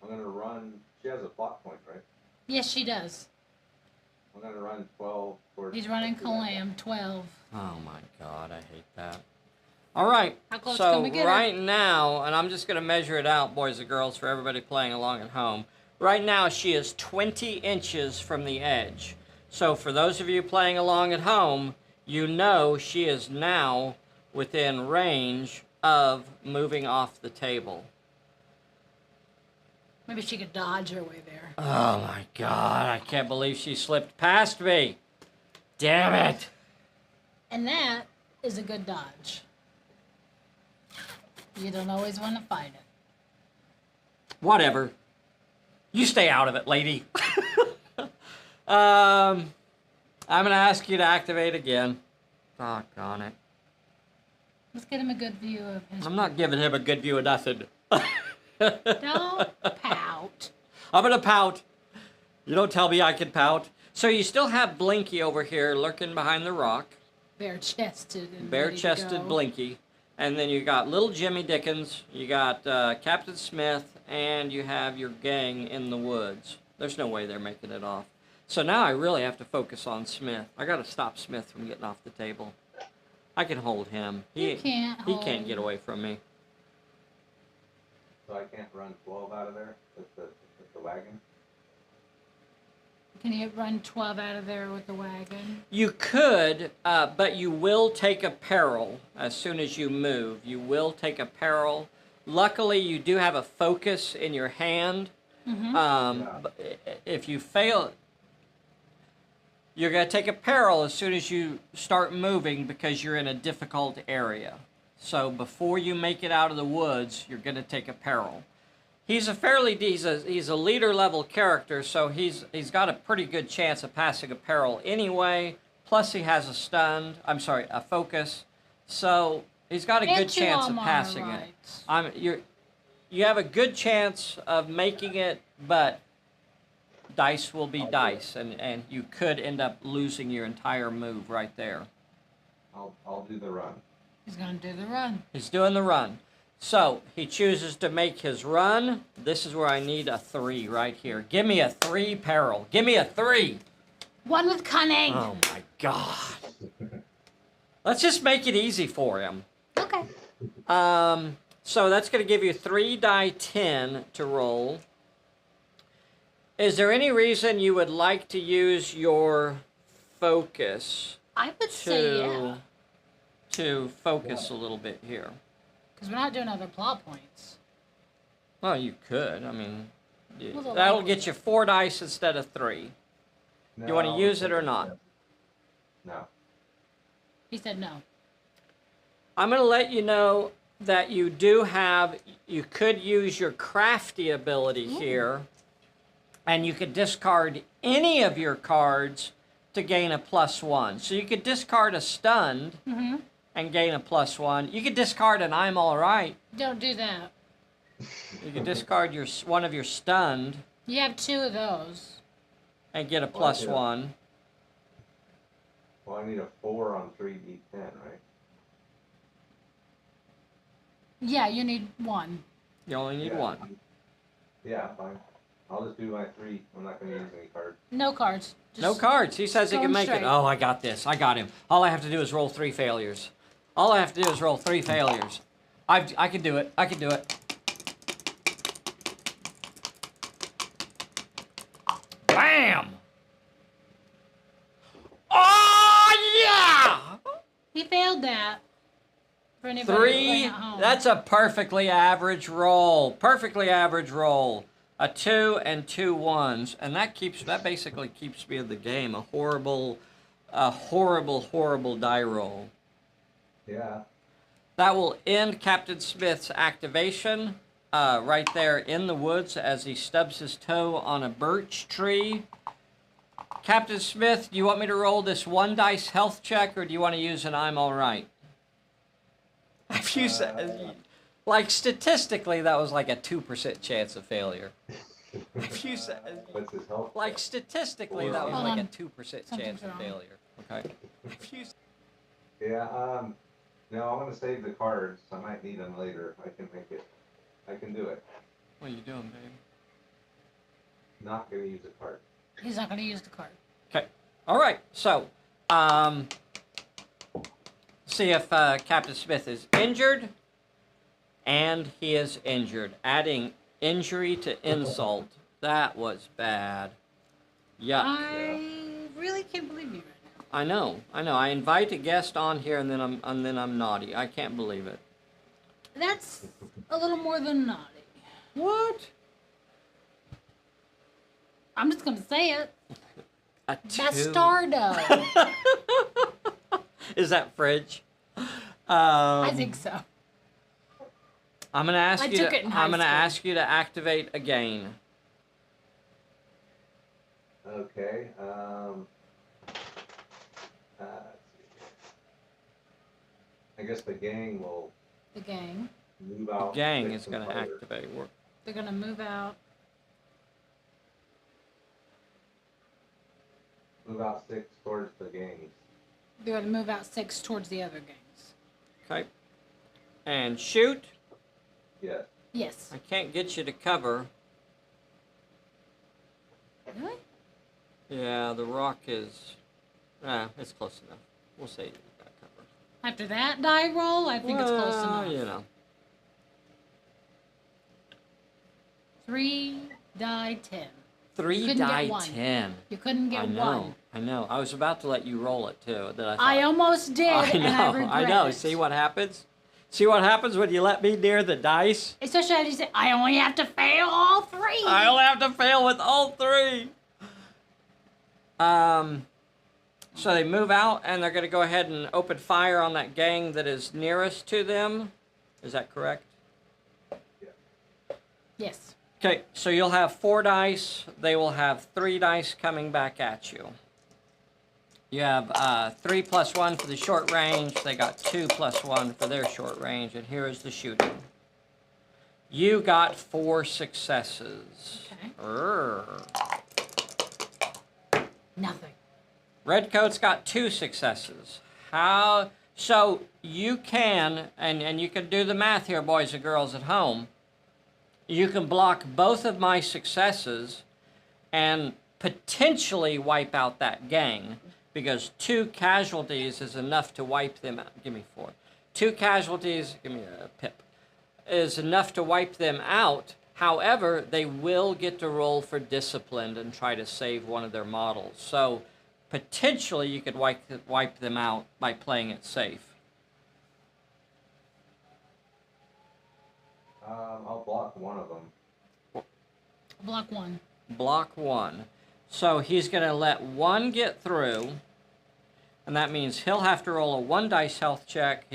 I'm gonna run. She has a plot point, right? Yes, she does. I'm gonna run 12 towards. He's running Calam 12. Oh my God, I hate that. All right, How close so can we get her? right now, and I'm just going to measure it out, boys and girls, for everybody playing along at home. Right now, she is 20 inches from the edge. So for those of you playing along at home, you know she is now within range of moving off the table. Maybe she could dodge her way there. Oh my God, I can't believe she slipped past me. Damn it. And that is a good dodge. You don't always want to fight it. Whatever. You stay out of it, lady. I'm going to ask you to activate again. Doggone it. Let's get him a good view of his... I'm not giving him a good view of nothing. Don't pout. I'm going to pout. You don't tell me I can pout. So you still have Blinky over here lurking behind the rock. Bare-chested and Bare-chested ready to go. Blinky. And then you got little Jimmy Dickens, you got Captain Smith, and you have your gang in the woods. There's no way they're making it off. So now I really have to focus on Smith. I got to stop Smith from getting off the table. I can hold him. You can't He hold. can't get away from me. So I can't run 12 out of there with the wagon. Can you run 12 out of there with the wagon? You could, but you will take a peril as soon as you move. You will take a peril. Luckily, you do have a focus in your hand. But if you fail, you're going to take a peril as soon as you start moving because you're in a difficult area. So before you make it out of the woods, you're going to take a peril. He's a leader level character, so he's got a pretty good chance of passing a peril anyway. Plus he has a focus. So he's got a good chance of passing it. You have a good chance of making it, but dice will be dice, and you could end up losing your entire move right there. I'll do the run. He's going to do the run. He's doing the run. So, he chooses to make his run. This is where I need a 3 right here. Give me a 3 peril. Give me a 3. One with cunning. Oh my God. Let's just make it easy for him. Okay. So that's going to give you 3 die 10 to roll. Is there any reason you would like to use your focus I would say yeah. to focus a little bit here? Because we're not doing other plot points. Well, you could. I mean, Well, that'll get you 4 dice instead of 3. No, You want to use it or not? No. He said no. I'm going to let you know that you could use your crafty ability here, and you could discard any of your cards to gain a +1. So you could discard a stunned and gain a +1. You could discard an I'm all right. Don't do that. You could discard one of your stunned You have 2 of those. and get a +1. Well, I need a 4 on 3d10, right? Yeah, you need 1. You only need Yeah. 1. Yeah, fine. I'll just do my 3. I'm not going to use any cards. No cards. Just No cards. He says he can going make it. straight. Oh, I got this. I got him. All I have to do is roll 3 failures. All I have to do is roll 3 failures. I can do it. I can do it. Bam! Oh, yeah! He failed that. For anybody playing 3. at home. That's a perfectly average roll. Perfectly average roll. A 2 and 2 1s, and that basically keeps me in the game. A horrible die roll. Yeah. That will end Captain Smith's activation right there in the woods as he stubs his toe on a birch tree. Captain Smith, do you want me to roll this 1 dice health check, or do you want to use an I'm all right? If you said, like statistically, that was like a 2% chance of failure. If you said, What's his health? like statistically, that was Hold like on. a 2% chance Something's of wrong. failure. Okay. If you Yeah, no, I'm gonna save the cards. I might need them later. I can make it. I can do it. What are you doing, babe? Not gonna use a card. He's not going to use the card. Okay. All right. So, see if Captain Smith is injured, and he is injured. Adding injury to insult. That was bad. Yuck. I really can't believe you right now. I know. I invite a guest on here, and then I'm naughty. I can't believe it. That's a little more than naughty. What? I'm just going to say it. A 2. Bastardo. Is that fridge? I think so. I'm gonna ask I you. took it in high I'm gonna school. ask you to activate again. Okay. Let's see. I guess the gang will The gang. move out. Gang fix is some gonna fire. activate. They're going to move out. Move out 6 towards the gangs. They're going to move out 6 towards the other gangs. Okay. And shoot. Yes. Yes. I can't get you to cover. Really? Yeah, the rock is. It's close enough. We'll say you got cover. After that die roll, I think it's close enough. You know. 3 die 10. 3 Couldn't die get one. 10. You couldn't get I know. one. I know. I was about to let you roll it too. That I thought. I almost did, I and I know. regret I know. it. See what happens? See what happens when you let me near the dice? Especially as you say, I only have to fail all 3. I only have to fail with all 3. So they move out, and they're going to go ahead and open fire on that gang that is nearest to them. Is that correct? Yes. Okay, so you'll have 4 dice. They will have 3 dice coming back at you. You have 3 plus 1 for the short range. They got 2 plus 1 for their short range, and here is the shooting. You got 4 successes. Okay. Nothing. Redcoat's got 2 successes. How? So you can, and you can do the math here, boys and girls at home. You can block both of my successes and potentially wipe out that gang, because 2 casualties is enough to wipe them out. Give me 4. 2 casualties, give me a pip, is enough to wipe them out. However, they will get to roll for discipline and try to save one of their models. So potentially you could wipe them out by playing it safe. I'll block one of them. Block 1. Block 1. So he's going to let 1 get through, and that means he'll have to roll a 1 dice health check,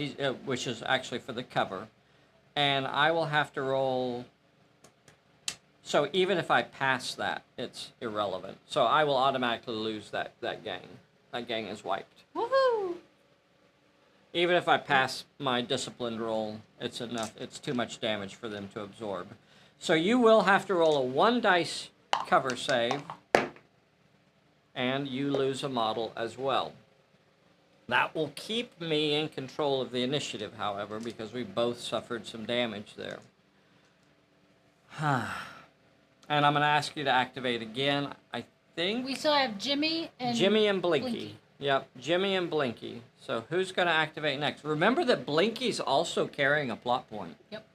which is actually for the cover, and I will have to roll. So even if I pass that, it's irrelevant. So I will automatically lose that gang. That gang is wiped. Woohoo! Even if I pass my disciplined roll, it's enough. It's too much damage for them to absorb. So you will have to roll a 1 dice cover save, and you lose a model as well. That will keep me in control of the initiative, however, because we both suffered some damage there. And I'm going to ask you to activate again. I think We still have Jimmy and Blinky. Yep, Jimmy and Blinky. So who's going to activate next? Remember that Blinky's also carrying a plot point. Yep.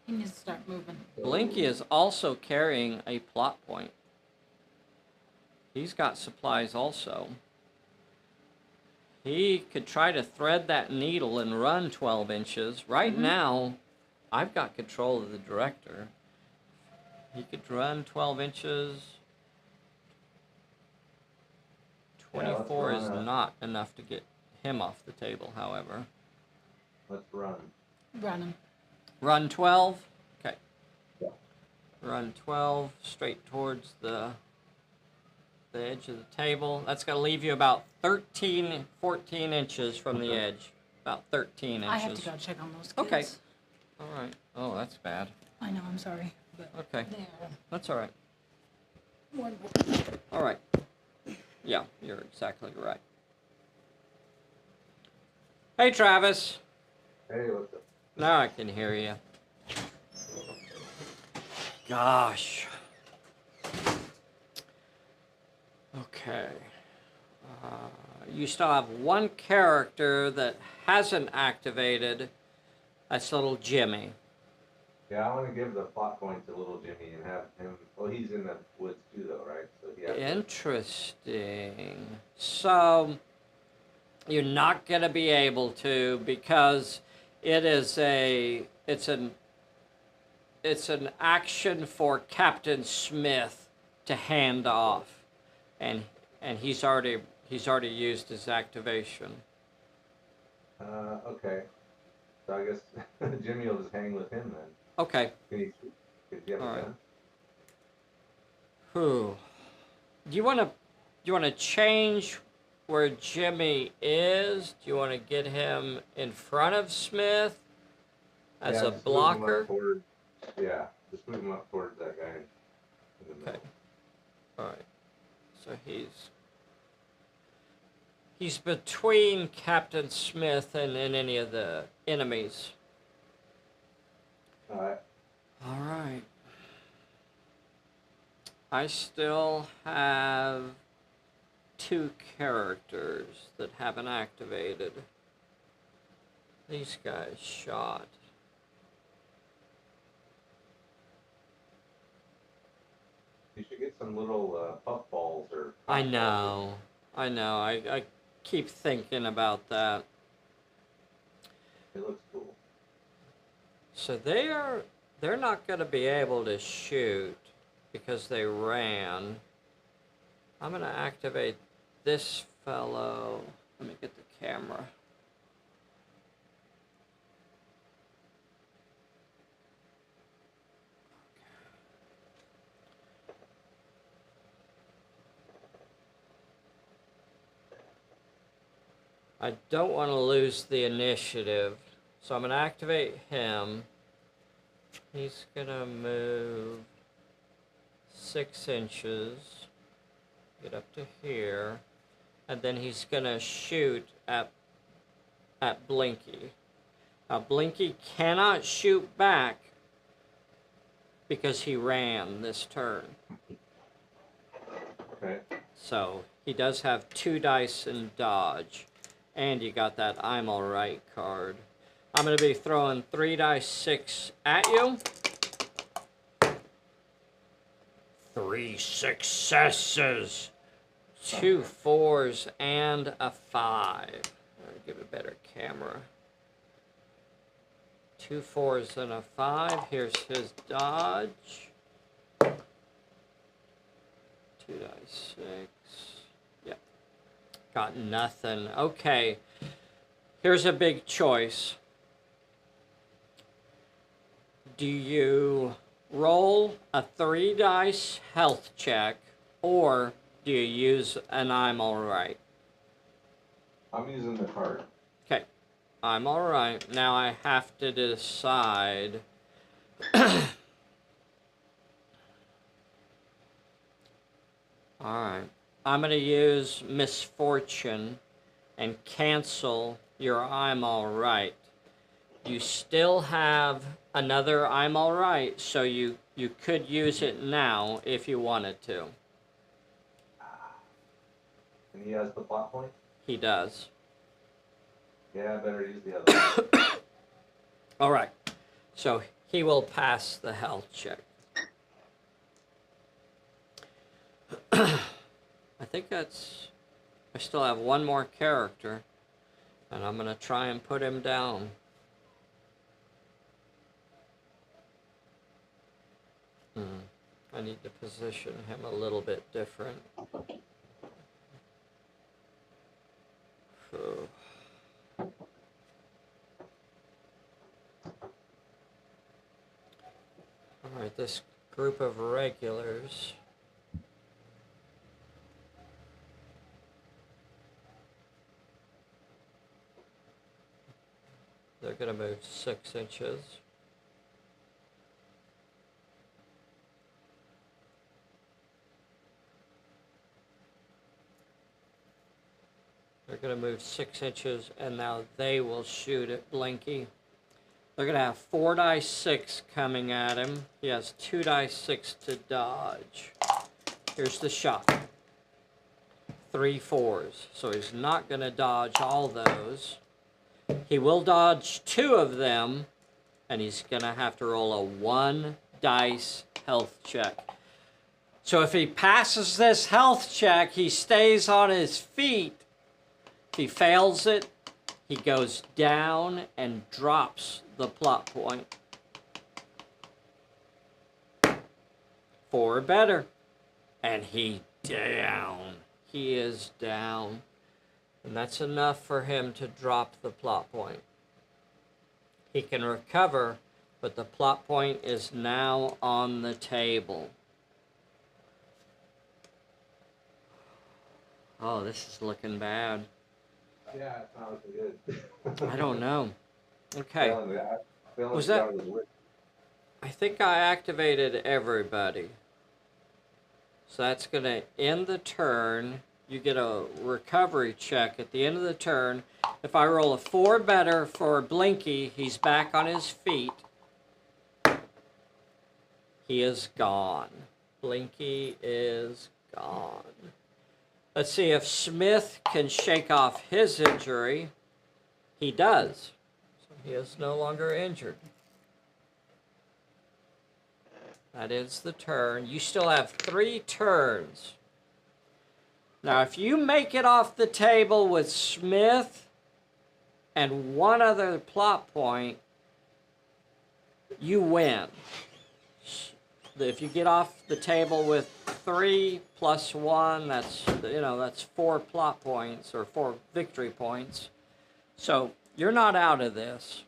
He needs to start moving. Blinky is also carrying a plot point. He's got supplies also. He could try to thread that needle and run 12 inches. Right now, I've got control of the director. He could run 12 inches. 24 is not enough to get him off the table, however. Let's run. Run him. Run 12? Okay. Yeah. Run 12 straight towards the the edge of the table. That's going to leave you about 13, 14 inches from the edge. About 13 inches. I have to go check on those kids. Okay. All right. Oh, that's bad. I know, I'm sorry. But Okay. they're That's all right. more All right. Yeah, you're exactly right. Hey, Travis. Hey, what's up? Now I can hear you. Gosh. Okay. You still have one character that hasn't activated. That's little Jimmy. Yeah, I want to give the plot point to little Jimmy and have him. Well, he's in the woods too, though, right? So he has to, Interesting. So you're not going to be able to because it's an action for Captain Smith to hand off, and he's already used his activation. okay. So I guess Jimmy will just hang with him then. Okay. Can you have All a right. gun? Whew. Do you want to change where Jimmy is? Do you want to get him in front of Smith as Yeah, a just move him up blocker? toward- yeah, just move him up towards that guy. In the Okay. middle. All right. So he's between Captain Smith and any of the enemies. All right. All right. I still have 2 characters that haven't activated. These guys shot. You should get some little puff balls or. I know. I keep thinking about that. It looks cool. So they're not going to be able to shoot because they ran. I'm going to activate this fellow. Let me get the camera. I don't want to lose the initiative, so I'm going to activate him. He's going to move 6 inches, get up to here, and then he's going to shoot at Blinky. Now, Blinky cannot shoot back because he ran this turn. Okay. So he does have 2 dice in dodge. And you got that I'm alright card. I'm going to be throwing 3 dice 6 at you. 3 successes. 2 4s and a 5. I'll give it a better camera. 2 4s and a 5. Here's his dodge. 2 dice 6. Yep. Got nothing. Okay. Here's a big choice. Do you roll a 3 dice health check, or do you use an I'm alright? I'm using the card. Okay. I'm alright. Now I have to decide. Alright. I'm going to use misfortune and cancel your I'm alright. You still have another I'm alright, so you could use it now if you wanted to. And he has the plot point? He does. Yeah, I better use the other one. Alright. So he will pass the health check. I think that's... I still have one more character, and I'm going to try and put him down. I need to position him a little bit different. Alright, this group of regulars. They're going to move 6 inches. They're going to move 6 inches, and now they will shoot at Blinky. They're going to have 4 dice 6 coming at him. He has 2 dice 6 to dodge. Here's the shot. 3 4s. So he's not going to dodge all those. He will dodge 2 of them, and he's going to have to roll a 1 dice health check. So if he passes this health check, he stays on his feet. If he fails it, he goes down and drops the plot point. 4 or better. And he down. He is down. And that's enough for him to drop the plot point. He can recover, but the plot point is now on the table. Oh, this is looking bad. Yeah, it's not looking good. I don't know. Okay. Feeling Was that- out of his wit. I think I activated everybody. So that's going to end the turn. You get a recovery check at the end of the turn. If I roll a 4 better for Blinky, he's back on his feet. He is gone. Blinky is gone. Let's see if Smith can shake off his injury. He does. So he is no longer injured. That ends the turn. You still have 3 turns. Now, if you make it off the table with Smith and 1 other plot point, you win. If you get off the table with 3 plus 1, that's 4 plot points or 4 victory points. So you're not out of this.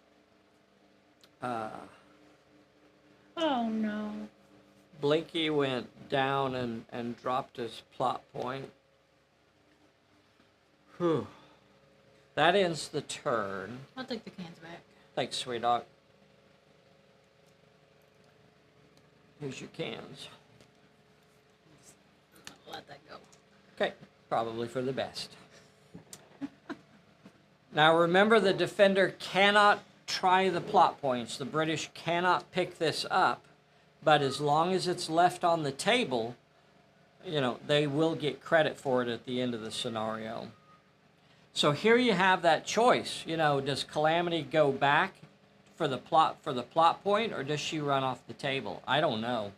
Oh no. Blinky went down and dropped his plot point. Whew. That ends the turn. I'll take the cans back. Thanks, sweetheart. Here's your cans. I'll let that go. Okay, probably for the best. Now remember, the defender cannot try the plot points. The British cannot pick this up, but as long as it's left on the table, they will get credit for it at the end of the scenario. So here you have that choice. Does Calamity go back for the plot point, or does she run off the table? I don't know.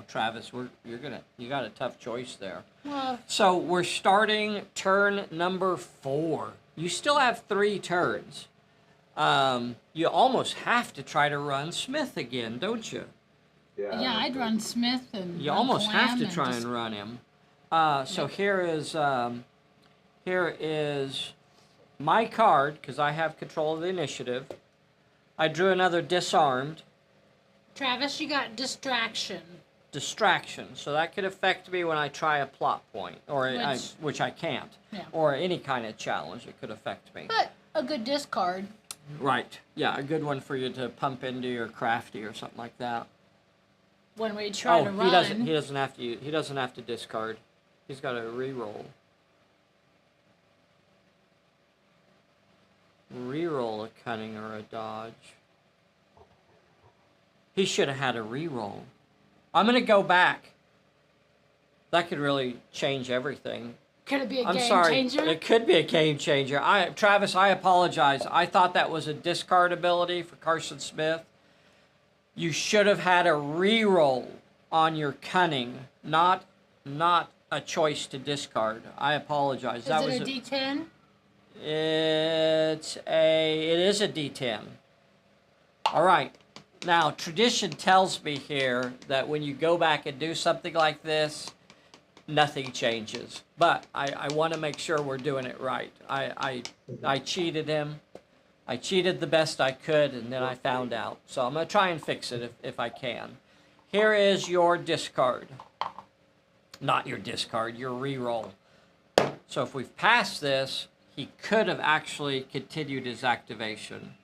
Travis, you got a tough choice there. Well, So we're starting turn number 4. You still have 3 turns. You almost have to try to run Smith again, don't you? yeah, I'd run Smith and You run almost have Clam to and try just- and run him. So here is my card, because I have control of the initiative. I drew another disarmed. Travis, you got distraction. Distraction. So that could affect me when I try a plot point, or which I can't. Yeah. Or any kind of challenge, it could affect me. But a good discard. Right. Yeah, a good one for you to pump into your crafty or something like that. When we try to run. He doesn't have to discard. He's got a reroll. Reroll a cunning or a dodge. He should have had a reroll. I'm going to go back. That could really change everything. Could it be a I'm game sorry. changer? It could be a game changer. Travis, I apologize. I thought that was a discard ability for Carson Smith. You should have had a reroll on your cunning, not a choice to discard. I apologize. Is it a D10? It is a D10. All right. Now, tradition tells me here that when you go back and do something like this, nothing changes. But I want to make sure we're doing it right. I cheated him. I cheated the best I could, and then I found out. So I'm going to try and fix it if I can. Here is your discard. Not your discard, your reroll. So if we've passed this, he could have actually continued his activation.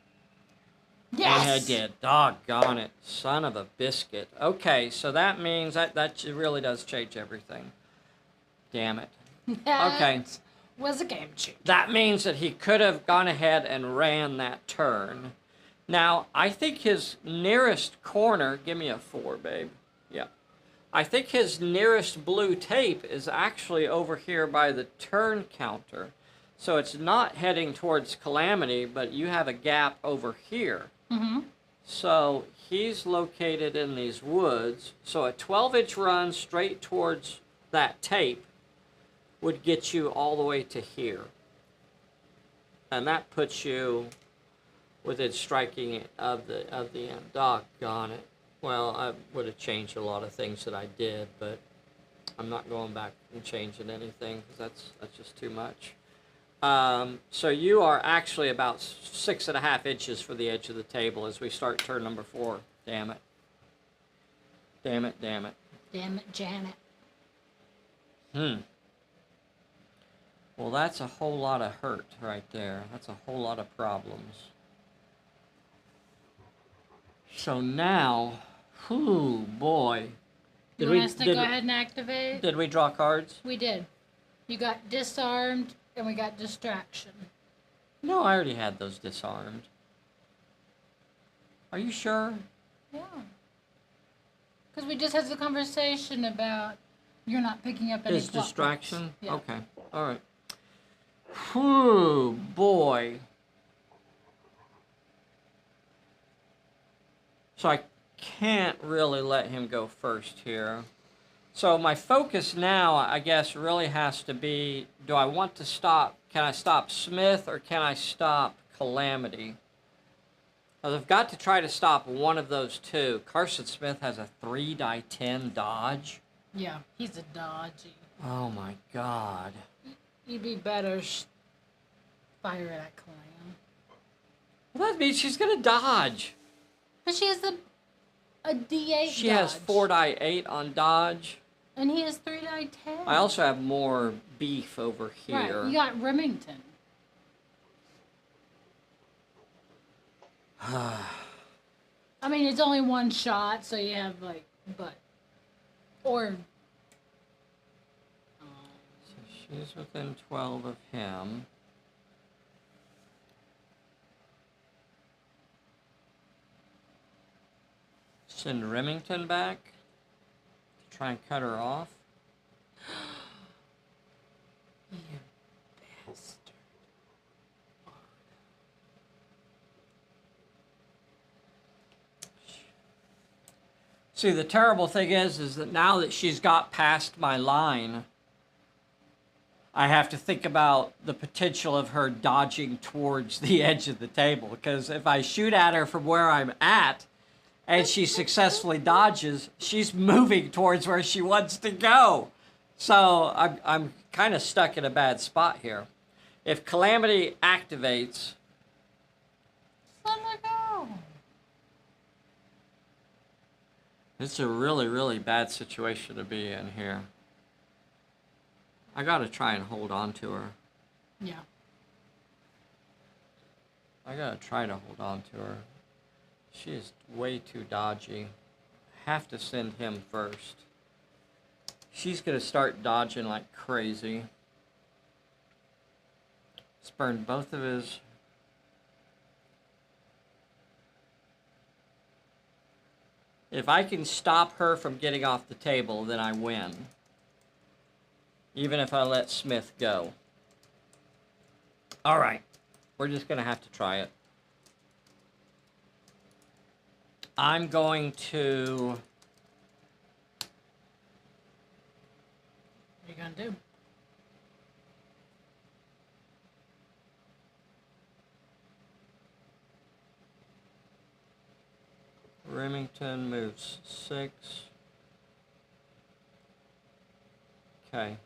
Yes. And I did. Doggone it. Son of a biscuit. Okay, so that means that really does change everything. Damn it. Okay. That was a game changer. That means that he could have gone ahead and ran that turn. Now, I think his nearest corner... Give me a 4, babe. Yeah. I think his nearest blue tape is actually over here by the turn counter. So it's not heading towards Calamity, but you have a gap over here. Mm-hmm. So he's located in these woods. So a 12-inch run straight towards that tape would get you all the way to here. And that puts you within striking of the end. Doggone it. Well, I would have changed a lot of things that I did, but I'm not going back and changing anything because that's just too much. So you are actually about 6.5 inches for the edge of the table as we start turn number 4. Damn it. Damn it, damn it. Damn it, Janet. Well, that's a whole lot of hurt right there. That's a whole lot of problems. So now, whoo, boy. You want us to go ahead and activate? Did we draw cards? We did. You got disarmed, and we got distraction. No, I already had those disarmed. Are you sure? Yeah. Because we just had the conversation about you're not picking up any Is plot distraction? points. Yeah. Okay, all right. Whew, boy. So I can't really let him go first here. So my focus now, I guess, really has to be, do I want to stop, can I stop Smith or can I stop Calamity? I've got to try to stop one of those two. Carson Smith has a 3-10 dodge. Yeah, he's a dodgy. Oh my God. You'd be better fire it at Clam. Well, that means she's going to dodge. But she has a D8 She dodge. has 4-8 on dodge. And he has 3-10. I also have more beef over here. Right, you got Remington. I mean, it's only one shot, so you have, like, but... Or... So she's within 12 of him. Send Remington back to try and cut her off. You bastard. See, the terrible thing is that now that she's got past my line, I have to think about the potential of her dodging towards the edge of the table. Because if I shoot at her from where I'm at, and she successfully dodges, she's moving towards where she wants to go. So I'm kind of stuck in a bad spot here. If Calamity activates... Let her go. It's a really, really bad situation to be in here. I gotta try and hold on to her. Yeah. I gotta try to hold on to her. She is way too dodgy. Have to send him first. She's gonna start dodging like crazy. Let's burn both of his. If I can stop her from getting off the table, then I win. Even if I let Smith go. All right. We're just gonna have to try it. I'm going to... What are you gonna do? Remington moves 6. Okay.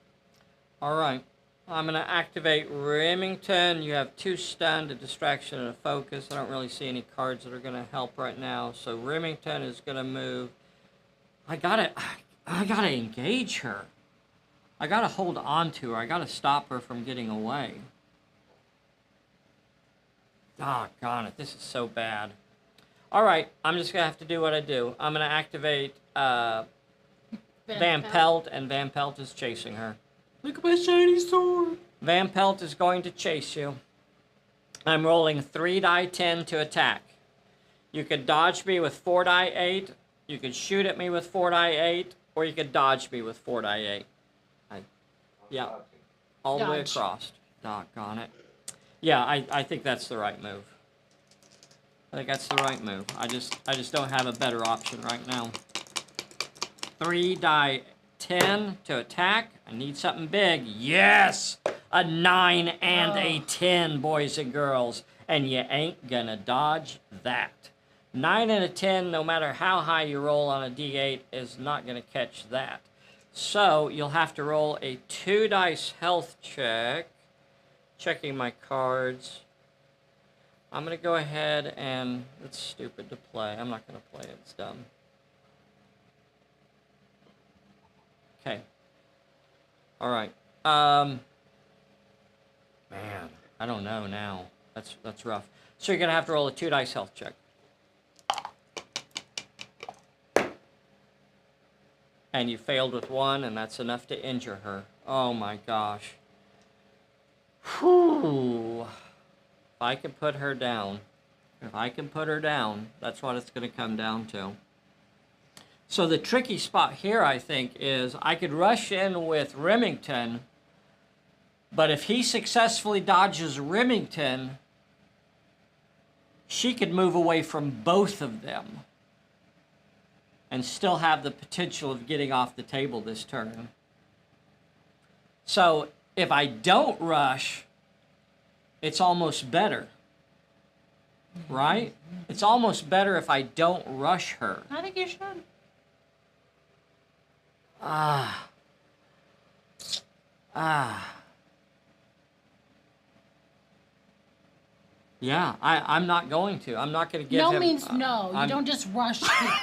All right. I'm going to activate Remington. You have 2 stunned, a distraction, and a focus. I don't really see any cards that are going to help right now. So Remington is going to move. I gotta engage her. I gotta hold on to her. I gotta stop her from getting away. Doggone it, this is so bad. All right, I'm just gonna have to do what I do. I'm gonna activate Van Pelt, and Van Pelt is chasing her. Look at my shiny sword. Van Pelt is going to chase you. I'm rolling 3 die 10 to attack. You could dodge me with 4 die 8. You could shoot at me with 4 die 8, or you could dodge me with 4 die 8. Yeah, all the way across. Doggone it. Yeah, I think that's the right move. I think that's the right move. I just don't have a better option right now. 3 die 10 to attack. I need something big. Yes! A 9 and a 10, boys and girls. And you ain't gonna dodge that. 9 and a 10, no matter how high you roll on a d8, is not gonna catch that. So you'll have to roll a 2 dice health check. Checking my cards. I'm gonna go ahead and, it's stupid to play. I'm not gonna play it, it's dumb. Okay. All right. Man, I don't know now. That's rough. So you're gonna have to roll a 2 dice health check. And you failed with 1, and that's enough to injure her. Oh my gosh. Whew. If I can put her down, that's what it's gonna come down to. So the tricky spot here, I think, is I could rush in with Remington, but if he successfully dodges Remington, she could move away from both of them and still have the potential of getting off the table this turn. So if I don't rush, it's almost better, right? It's almost better if I don't rush her. I think you should. Yeah, I'm not going to. I'm not going to give him... No means no. You don't just rush people.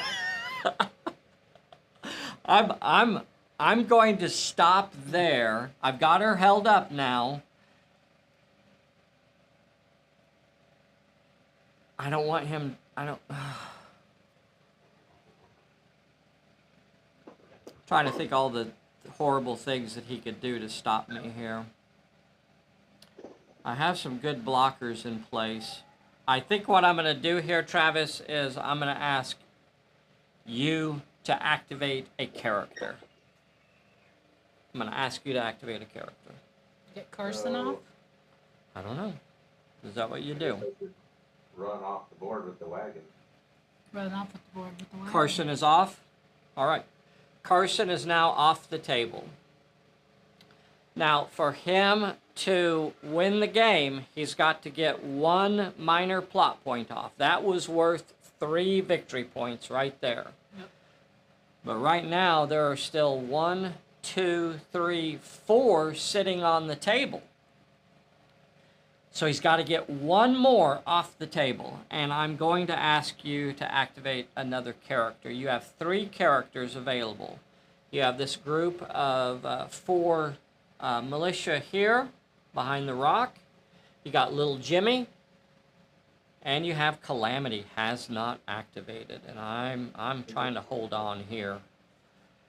I'm going to stop there. I've got her held up now. I don't want him... Trying to think all the horrible things that he could do to stop me here. I have some good blockers in place. I think what I'm going to do here, Travis, is I'm going to ask you to activate a character. I'm going to ask you to activate a character. Get Carson off? I don't know. Is that what you do? Run off the board with the wagon. Run off with the board with the wagon. Carson is off? All right. Carson is now off the table. Now, for him to win the game, he's got to get 1 minor plot point off. That was worth 3 victory points right there. Yep. But right now, there are still 1, 2, 3, 4 sitting on the table. So he's got to get 1 more off the table, and I'm going to ask you to activate another character. You have 3 characters available. You have this group of 4 militia here behind the rock. You got little Jimmy, and you have Calamity has not activated, and I'm trying to hold on here.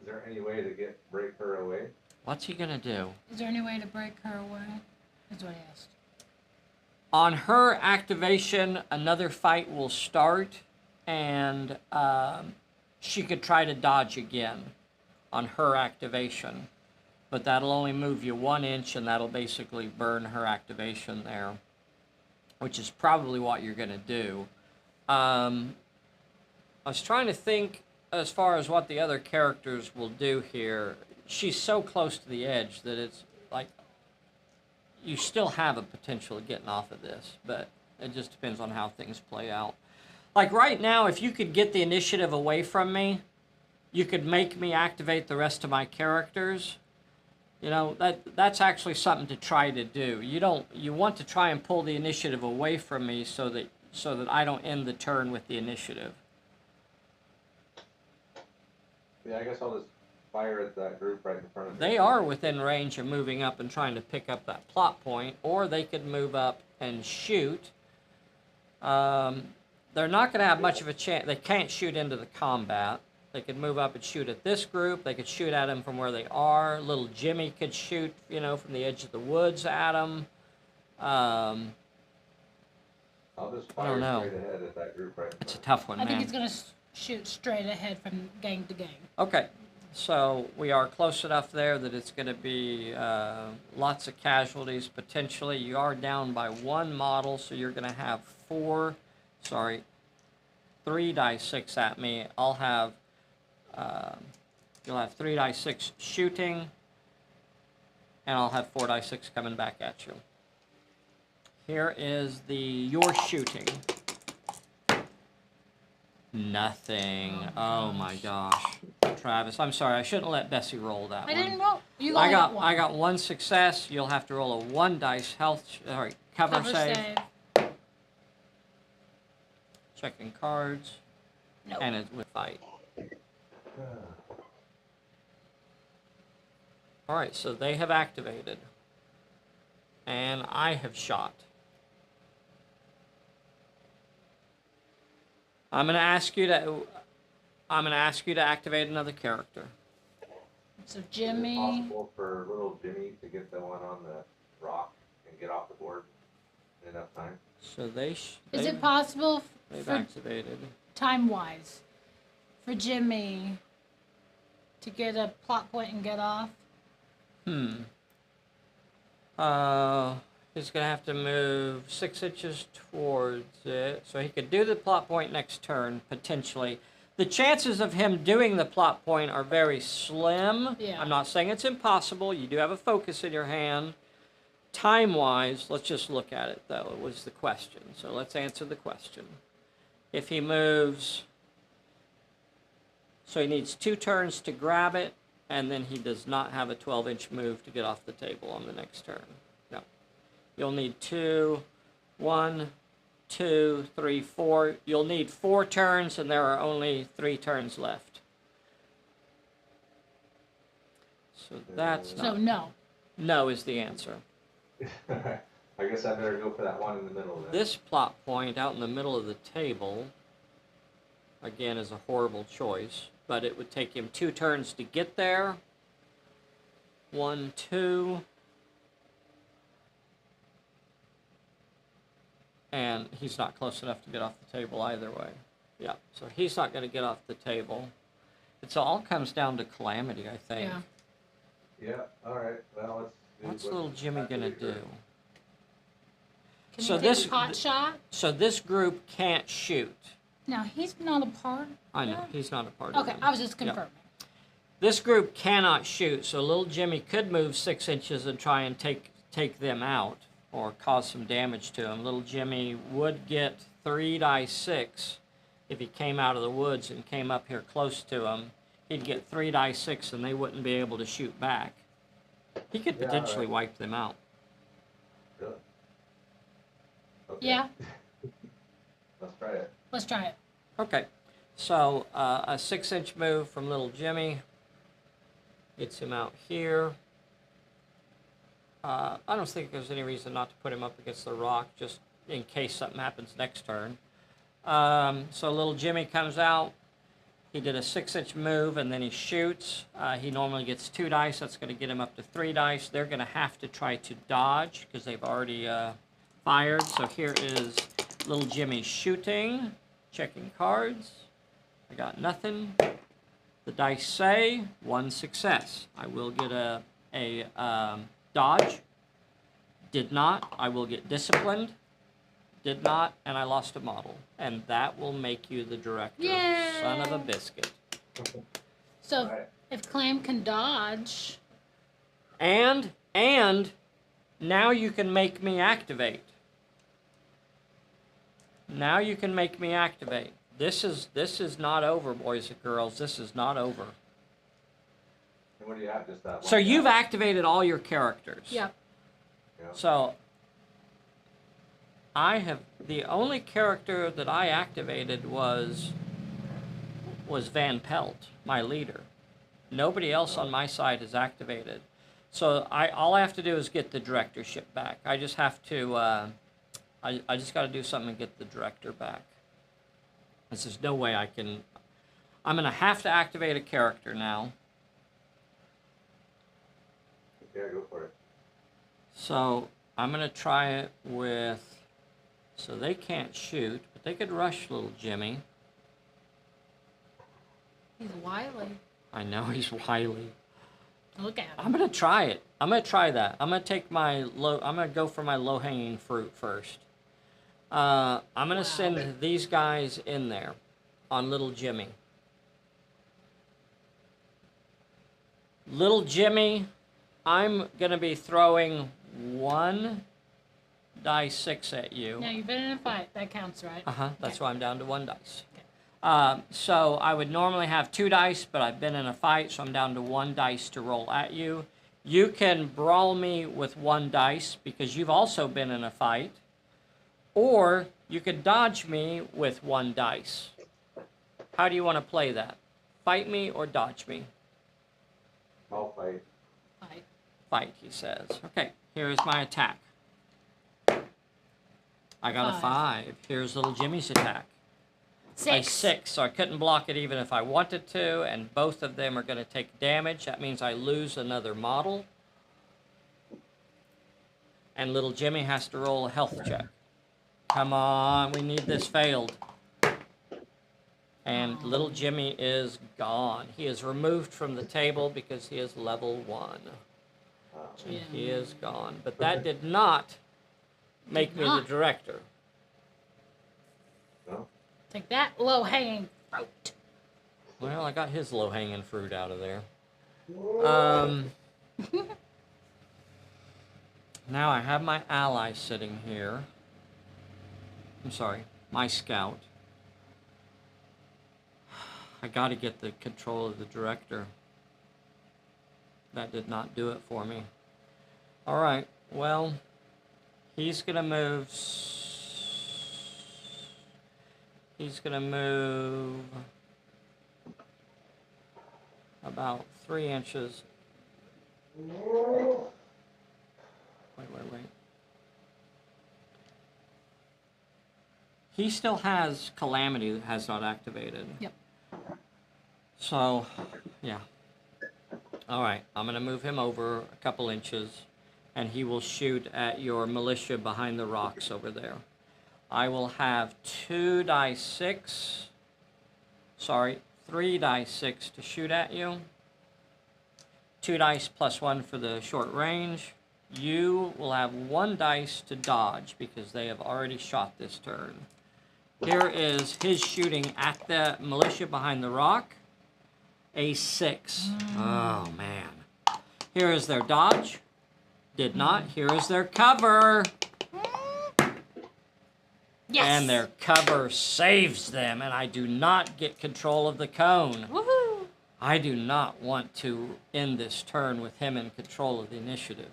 Is there any way to break her away? What's he gonna do? Is there any way to break her away? That's what I asked. On her activation, another fight will start, and she could try to dodge again on her activation. But that'll only move you 1 inch, and that'll basically burn her activation there, which is probably what you're going to do. I was trying to think as far as what the other characters will do here. She's so close to the edge that it's like you still have a potential of getting off of this, but it just depends on how things play out. Like right now, if you could get the initiative away from me, you could make me activate the rest of my characters. You know, that's actually something to try to do. You want to try and pull the initiative away from me so that I don't end the turn with the initiative. Yeah, I guess I'll just fire at that group right in front of me. They are within range of moving up and trying to pick up that plot point, or they could move up and shoot. They're not going to have much of a chance. They can't shoot into the combat. They could move up and shoot at this group. They could shoot at them from where they are. Little Jimmy could shoot, from the edge of the woods at them. I'll just I fire don't know. straight ahead at that group right in It's a front. tough one, I man. think he's gonna shoot straight ahead from gang to gang. Okay, so we are close enough there that it's going to be lots of casualties potentially. You are down by one model, so you're going to have 3 die 6 at me. You'll have 3 die 6 shooting, and I'll have 4 die 6 coming back at you. Here is your shooting. Nothing. Oh my gosh. Travis, I'm sorry. I shouldn't let Bessie roll that one. I didn't roll. You I only got one. I got one success. You'll have to roll a 1 dice cover save. Checking cards. Nope. And it's with fight. Alright, so they have activated. And I have shot. I'm gonna ask you to activate another character. So Is it Jimmy. possible for little Jimmy to get the one on the rock and get off the board in enough time? So Is it possible they've for activated. time-wise for Jimmy to get a plot point and get off? He's gonna have to move 6 inches towards it, so he could do the plot point next turn potentially. The chances of him doing the plot point are very slim. Yeah. I'm not saying it's impossible. You do have a focus in your hand. Time-wise, let's just look at it though. It was the question, so let's answer the question. If he moves, so he needs 2 turns to grab it, and then he does not have a 12-inch move to get off the table on the next turn. No. You'll need 1, 2, 3, 4. You'll need 4 turns, and there are only 3 turns left. So that's So not... no. No is the answer. I guess I better go for that one in the middle then. This plot point out in the middle of the table, again, is a horrible choice, but it would take him 2 turns to get there. 1, 2. And he's not close enough to get off the table either way. Yeah, so he's not going to get off the table. It all comes down to Calamity, I think. Yeah. Yeah, alright. Well, let's do What's what little Jimmy going to activate do? her. Can So he take this- a pot shot? So this group can't shoot. No, he's not a part. I know, Yeah. he's not a part of Okay, them. I was just Yeah. confirming. This group cannot shoot, so little Jimmy could move 6 inches and try and take them out or cause some damage to them. Little Jimmy would get 3 die 6 if he came out of the woods and came up here close to them. He'd get 3 die 6 and they wouldn't be able to shoot back. He could Yeah, potentially right. wipe them out. Really? Okay. Yeah, Let's try it. let's try it. Okay, so a 6-inch move from little Jimmy gets him out here. I don't think there's any reason not to put him up against the rock, just in case something happens next turn. So little Jimmy comes out. He did a 6-inch move, and then he shoots. He normally gets 2 dice. That's going to get him up to 3 dice. They're going to have to try to dodge because they've already fired. So here is little Jimmy shooting, checking cards. I got nothing. The dice say 1 success. I will get a dodge. Did not. I will get disciplined. Did not, and I lost a model. And that will make you the director. Yay! Son of a biscuit. So Alright. if Clam can dodge, And now you can make me activate. Now you can make me activate. This is not over, boys and girls. This is not over. And what do you have? Just that one? So you've guy? activated all your characters. yep. Yeah. So the only character that I activated was Van Pelt, my leader. Nobody else on my side is activated. So all I have to do is get the directorship back. I just have to I just got to do something and get the director back. There's no way I can... I'm going to have to activate a character now. Yeah, go for it. So I'm going to try it with... So they can't shoot, but they could rush little Jimmy. He's wily. I know he's wily. Look at him. I'm going to try it. I'm going to try that. I'm going to take my I'm going to go for my low-hanging fruit first. I'm going to send these guys in there on little Jimmy. Little Jimmy, I'm going to be throwing 1 die 6 at you. Now, you've been in a fight. That counts, right? That's Okay. why I'm down to 1 dice. Okay. So I would normally have 2 dice, but I've been in a fight, so I'm down to 1 dice to roll at you. You can brawl me with 1 dice because you've also been in a fight. Or you could dodge me with 1 dice. How do you want to play that? Fight me or dodge me? I'll fight. Fight. Fight, he says. Okay, here's my attack. I got a 5. Here's little Jimmy's attack. 6. 6, so I couldn't block it even if I wanted to, and both of them are going to take damage. That means I lose another model. And little Jimmy has to roll a health check. Come on, we need this failed. And little Jimmy is gone. He is removed from the table because he is level 1. And he is gone. But that did not make me the director. No? Take that low-hanging fruit. Well, I got his low-hanging fruit out of there. Now I have my ally sitting here. I'm sorry, my scout. I got to get the control of the director. That did not do it for me. All right, well, he's going to move... He's going to move about 3 inches. Wait. He still has Calamity that has not activated. Yep. So, yeah. All right, I'm going to move him over a couple inches, and he will shoot at your militia behind the rocks over there. I will have 2 die 6. Sorry, 3 die 6 to shoot at you. 2 dice plus 1 for the short range. You will have 1 dice to dodge because they have already shot this turn. Here is his shooting at the militia behind the rock. A 6. Oh, man. Here is their dodge. Did not. Here is their cover. Yes. And their cover saves them, and I do not get control of the cone. Woohoo! I do not want to end this turn with him in control of the initiative.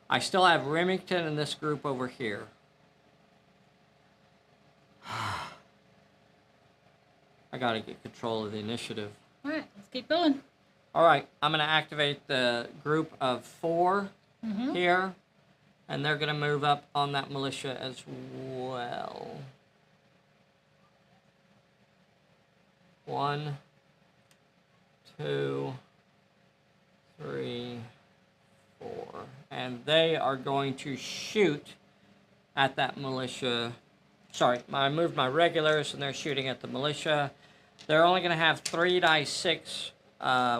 I still have Remington in this group over here. I gotta get control of the initiative. All right, let's keep going. All right, I'm gonna activate the group of 4 here, and they're gonna move up on that militia as well. 1, 2, 3, 4. And they are going to shoot at that militia. Sorry, I moved my regulars and they're shooting at the militia. They're only going to have 3 die 6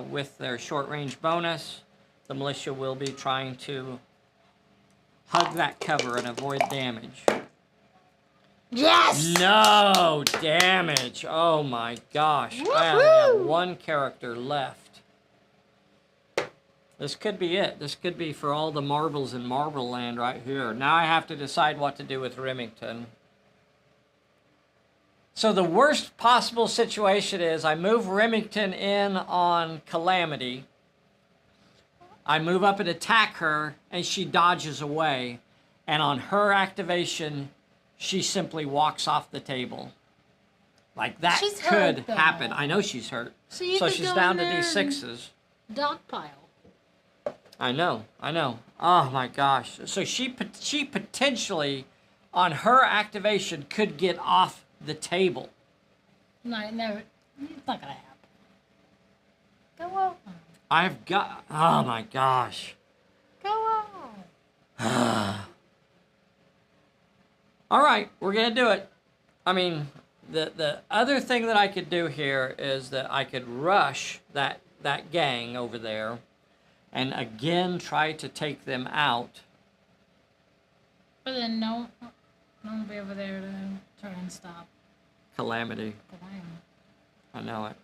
with their short range bonus. The militia will be trying to hug that cover and avoid damage. Yes! No damage. Oh my gosh. I only have 1 character left. This could be it. This could be for all the marbles in Marble Land right here. Now I have to decide what to do with Remington. So the worst possible situation is I move Remington in on Calamity. I move up and attack her, and she dodges away. And on her activation, she simply walks off the table. Like that She's could hurt, though. happen. I know she's hurt. So you So could she's go down in to there D6s. Dogpile. I know. Oh my gosh. So she potentially, on her activation, could get off the table. No, it never. It's not gonna happen. Go on. I've got. Oh my gosh. Go on. All right, we're gonna do it. I mean, the other thing that I could do here is that I could rush that gang over there, and again try to take them out. But then no one will be over there to try and stop Calamity. Calamity. I know it.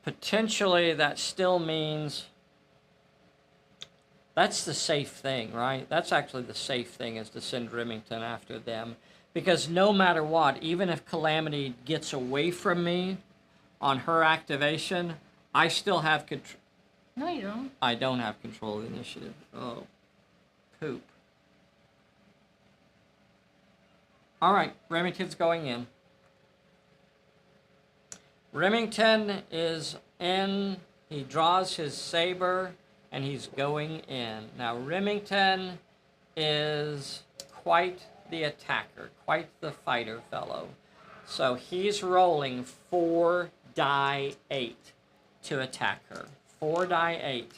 Potentially, that still means that's the safe thing, right? That's actually the safe thing, is to send Remington after them. Because no matter what, even if Calamity gets away from me on her activation, I still have control. No, you don't. I don't have control of the initiative. Oh, poop. All right, Remington's going in. Remington is in. He draws his saber, and he's going in. Now, Remington is quite the attacker, quite the fighter fellow. So he's rolling 4 die 8 to attack her. 4 die 8.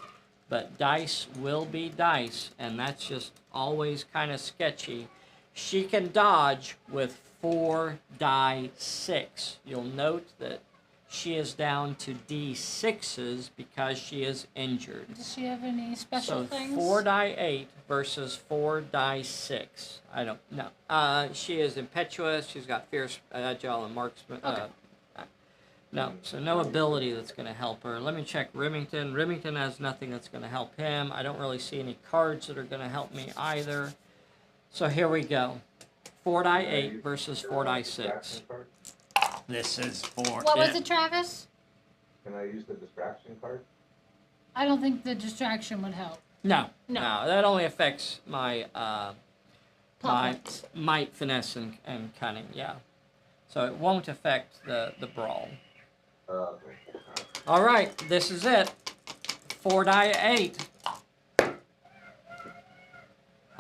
But dice will be dice, and that's just always kind of sketchy. She can dodge with 4 die 6. You'll note that she is down to D6s because she is injured. Does she have any special things? So 4 die 8 versus 4 die 6. I don't know. She is impetuous. She's got fierce, agile, and marksman. Okay. No, so no ability that's going to help her. Let me check Remington. Remington has nothing that's going to help him. I don't really see any cards that are going to help me either. So here we go. 4 die 8 versus 4 die 6. This is 4. What was it, Travis? Can I use the distraction card? I don't think the distraction would help. No, No. that only affects my Plot my points. might, finesse, and cunning. Yeah, so it won't affect the brawl. Okay. All right, this is it. 4 die 8.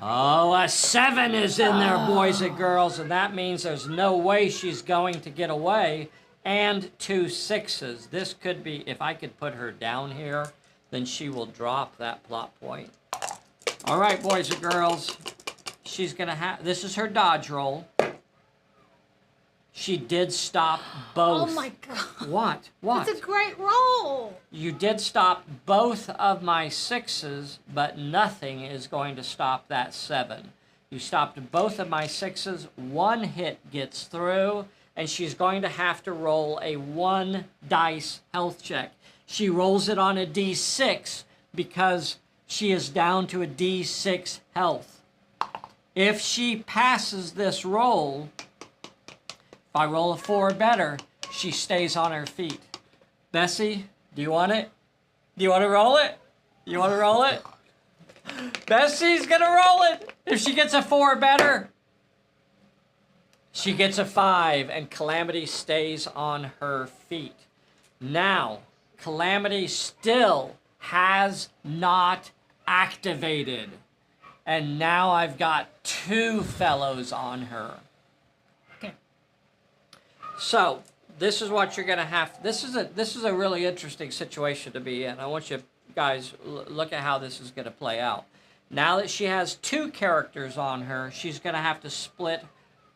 Oh, a 7 is in there, boys and girls, and that means there's no way she's going to get away. And 2 6s. This could be, if I could put her down here, then she will drop that plot point. All right, boys and girls, she's gonna have. This is her dodge roll. She did stop both. Oh my god. What? What? It's a great roll. You did stop both of my 6s, but nothing is going to stop that 7. You stopped both of my 6s. 1 hit gets through, and she's going to have to roll a 1 dice health check. She rolls it on a D6 because she is down to a D6 health. If she passes this roll, if I roll a 4 or better, she stays on her feet. Bessie, do you want it? Do you want to roll it? You want to roll it? Bessie's gonna roll it. If she gets a 4 or better, she gets a 5, and Calamity stays on her feet. Now, Calamity still has not activated. And now I've got 2 fellows on her. Okay. So, this is what you're going to have. This is a really interesting situation to be in. I want you guys look at how this is going to play out. Now that she has 2 characters on her, she's going to have to split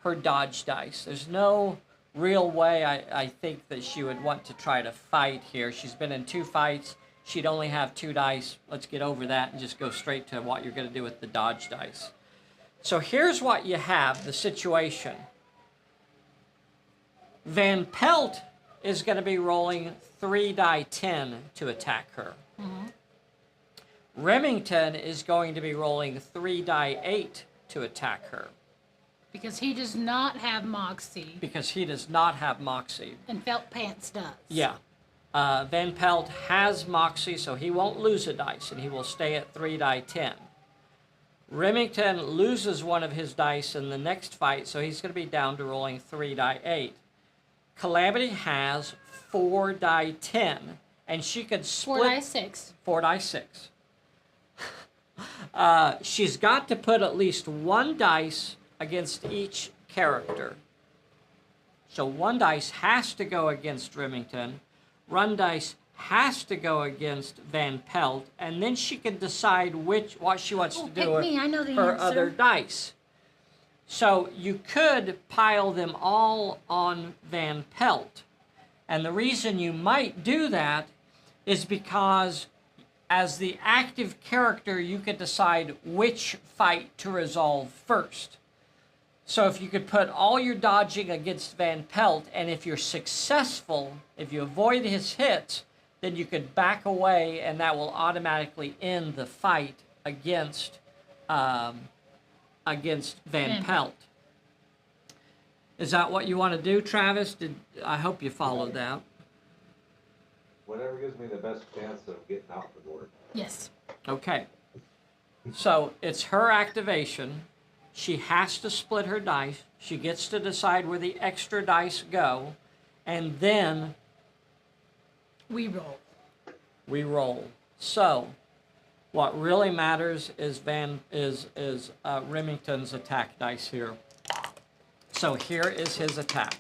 her dodge dice. There's no real way I think that she would want to try to fight here. She's been in 2 fights. She'd only have 2 dice. Let's get over that and just go straight to what you're going to do with the dodge dice. So here's what you have, the situation. Van Pelt is going to be rolling 3 die 10 to attack her. Mm-hmm. Remington is going to be rolling 3 die 8 to attack her. Because he does not have Moxie. Because he does not have Moxie. And Felt Pants does. Yeah. Van Pelt has Moxie, so he won't lose a dice, and he will stay at 3 die 10. Remington loses one of his dice in the next fight, so he's going to be down to rolling 3 die 8. Calamity has 4 die 10, and she could 4 split dice 6. 4 dice 6. She's got to put at least 1 dice against each character. So 1 dice has to go against Remington. 1 dice has to go against Van Pelt, and then she can decide what she wants to do pick with me. I know the her answer. other dice. So you could pile them all on Van Pelt. And the reason you might do that is because as the active character, you could decide which fight to resolve first. So if you could put all your dodging against Van Pelt, and if you're successful, if you avoid his hits, then you could back away, and that will automatically end the fight against Van Pelt. Is that what you want to do, Travis? I hope you followed that. Whatever gives me the best chance of getting out the door. Yes. Okay. So it's her activation. She has to split her dice. She gets to decide where the extra dice go, and then We roll. we roll. So what really matters is Remington's attack dice here. So here is his attack.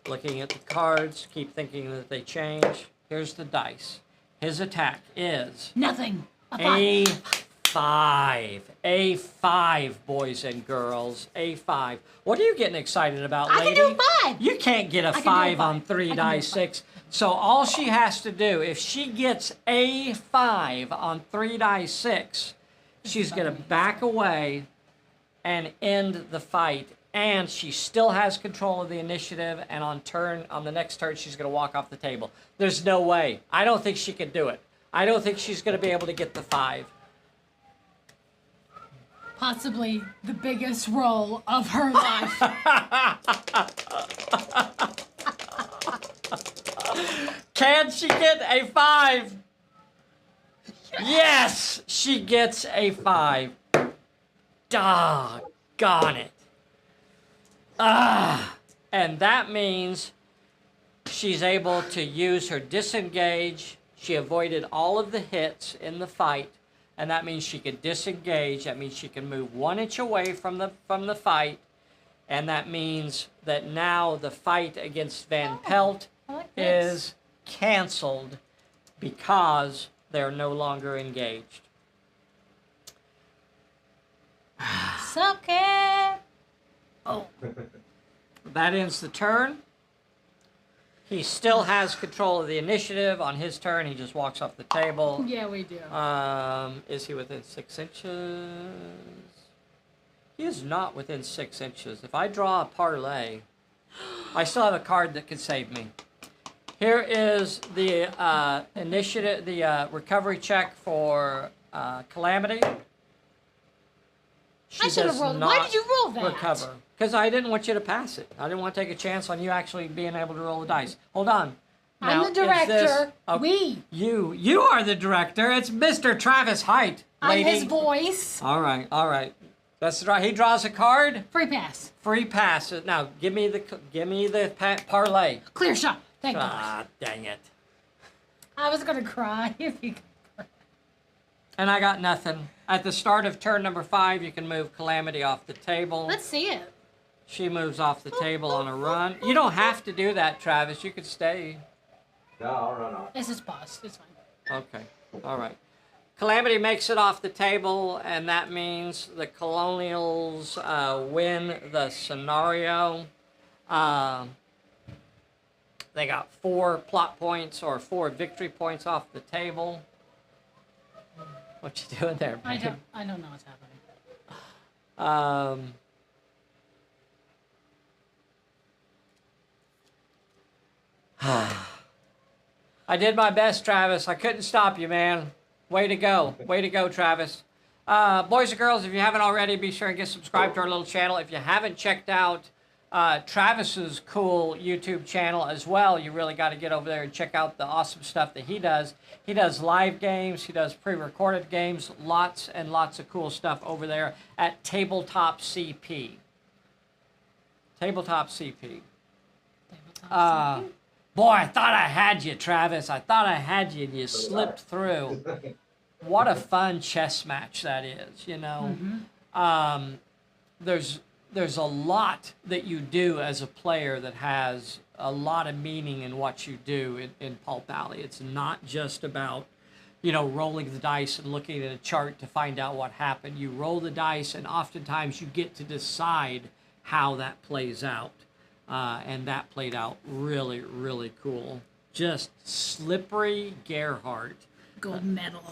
Looking at the cards, keep thinking that they change. Here's the dice. His attack is Nothing. A 5. A5, boys and girls. A5. What are you getting excited about, I lady? can do 5. You can't get a can do 5 5. on 3 I can do dice 5. 6. So all she has to do, if she gets a 5 on 3 dice 6, she's going to back away and end the fight. And she still has control of the initiative, and on the next turn, she's going to walk off the table. There's no way. I don't think she can do it. I don't think she's going to be able to get the 5. Possibly the biggest roll of her life. Can she get a 5? Yes, she gets a 5. Doggone it. And that means she's able to use her disengage. She avoided all of the hits in the fight, and that means she can disengage. That means she can move 1 inch away from the fight, and that means that now the fight against Van Pelt I like this. is canceled because they're no longer engaged. Suck it. Oh. That ends the turn. He still has control of the initiative. On his turn, he just walks off the table. Yeah, we do. Is he within 6 inches? He is not within 6 inches. If I draw a parlay, I still have a card that can save me. Here is the initiative, the recovery check for Calamity. She I should have does rolled. not Why did you roll that? recover. Because I didn't want you to pass it. I didn't want to take a chance on you actually being able to roll the dice. Hold on. Now, I'm the is this- director. okay, You are the director. It's Mr. Travis Height, I'm lady. his voice. All right. That's right. He draws a card. Free pass. Free pass. Now give me the parlay. Clear shot. Thank God. Ah, dang it. I was gonna cry if you. And I got nothing. At the start of turn number 5, you can move Calamity off the table. Let's see it. She moves off the table on a run. You don't have to do that, Travis. You could stay. No, I'll run off. This is paused. It's fine. Okay. All right. Calamity makes it off the table, and that means the Colonials win the scenario. They got 4 plot points or 4 victory points off the table. What you doing there, I babe? don't know what's happening. I did my best, Travis. I couldn't stop you, man. Way to go. Way to go, Travis. Boys and girls, if you haven't already, be sure and get subscribed to our little channel. If you haven't checked out Travis's cool YouTube channel as well, you really got to get over there and check out the awesome stuff that he does. He does live games. He does pre-recorded games. Lots and lots of cool stuff over there at Tabletop CP. Tabletop CP. Tabletop Boy, I thought I had you, Travis. I thought I had you, and you slipped through. What a fun chess match that is, you know. There's a lot that you do as a player that has a lot of meaning in what you do in Pulp Alley. It's not just about, you know, rolling the dice and looking at a chart to find out what happened. You roll the dice, and oftentimes you get to decide how that plays out. And that played out really, really cool. Just slippery Gerhardt. Gold medal.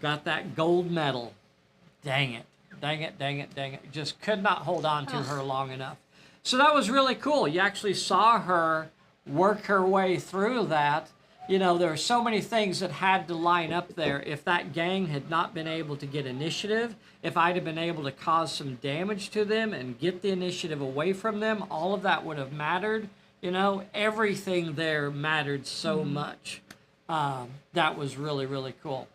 Got that gold medal. Dang it. Dang it, dang it, dang it. Just could not hold on to her long enough. So that was really cool. You actually saw her work her way through that. You know, there were so many things that had to line up there. If that gang had not been able to get initiative, if I'd have been able to cause some damage to them and get the initiative away from them, all of that would have mattered. You know, everything there mattered so much. That was really, really cool.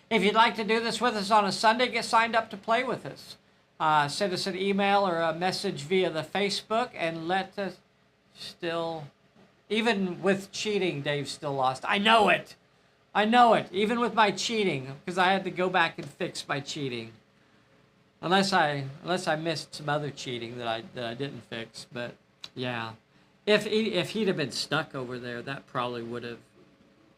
If you'd like to do this with us on a Sunday, get signed up to play with us. Send us an email or a message via the Facebook, and let us still... Even with cheating, Dave still lost. I know it. I know it. Even with my cheating, because I had to go back and fix my cheating. Unless I missed some other cheating that I didn't fix. But yeah, if he'd have been stuck over there, that probably would have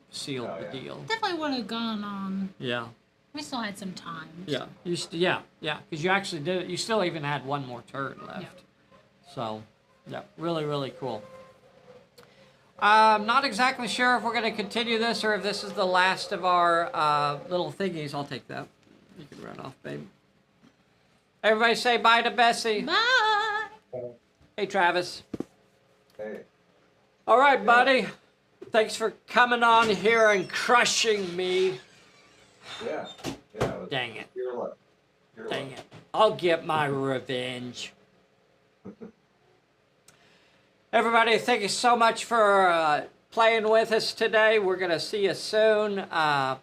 sealed the deal. Definitely would have gone on. Yeah. We still had some time. Yeah. Because you actually did it. You still even had one more turn left. Yeah. So, yeah, really, really cool. I'm not exactly sure if we're going to continue this or if this is the last of our little thingies. I'll take that. You can run off, babe. Everybody say bye to Bessie. Bye. Hey, Travis. Hey. All right, buddy. Thanks for coming on here and crushing me. Yeah. Yeah. Dang it. Your luck. Your luck. Dang it. I'll get my revenge. Everybody, thank you so much for playing with us today. We're going to see you soon.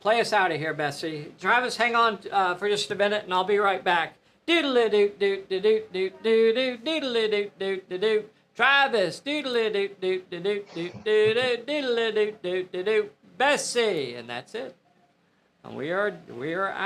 Play us out of here, Bessie. Travis, hang on for just a minute, and I'll be right back. Doodle-a-doo-doo-doo-doo-doo-doo-doo-doo-doo-doo-doo. Travis, doodle-a-doo-doo-doo-doo-doo-doo-doo-doo-doo. Bessie, and that's it. And we are out.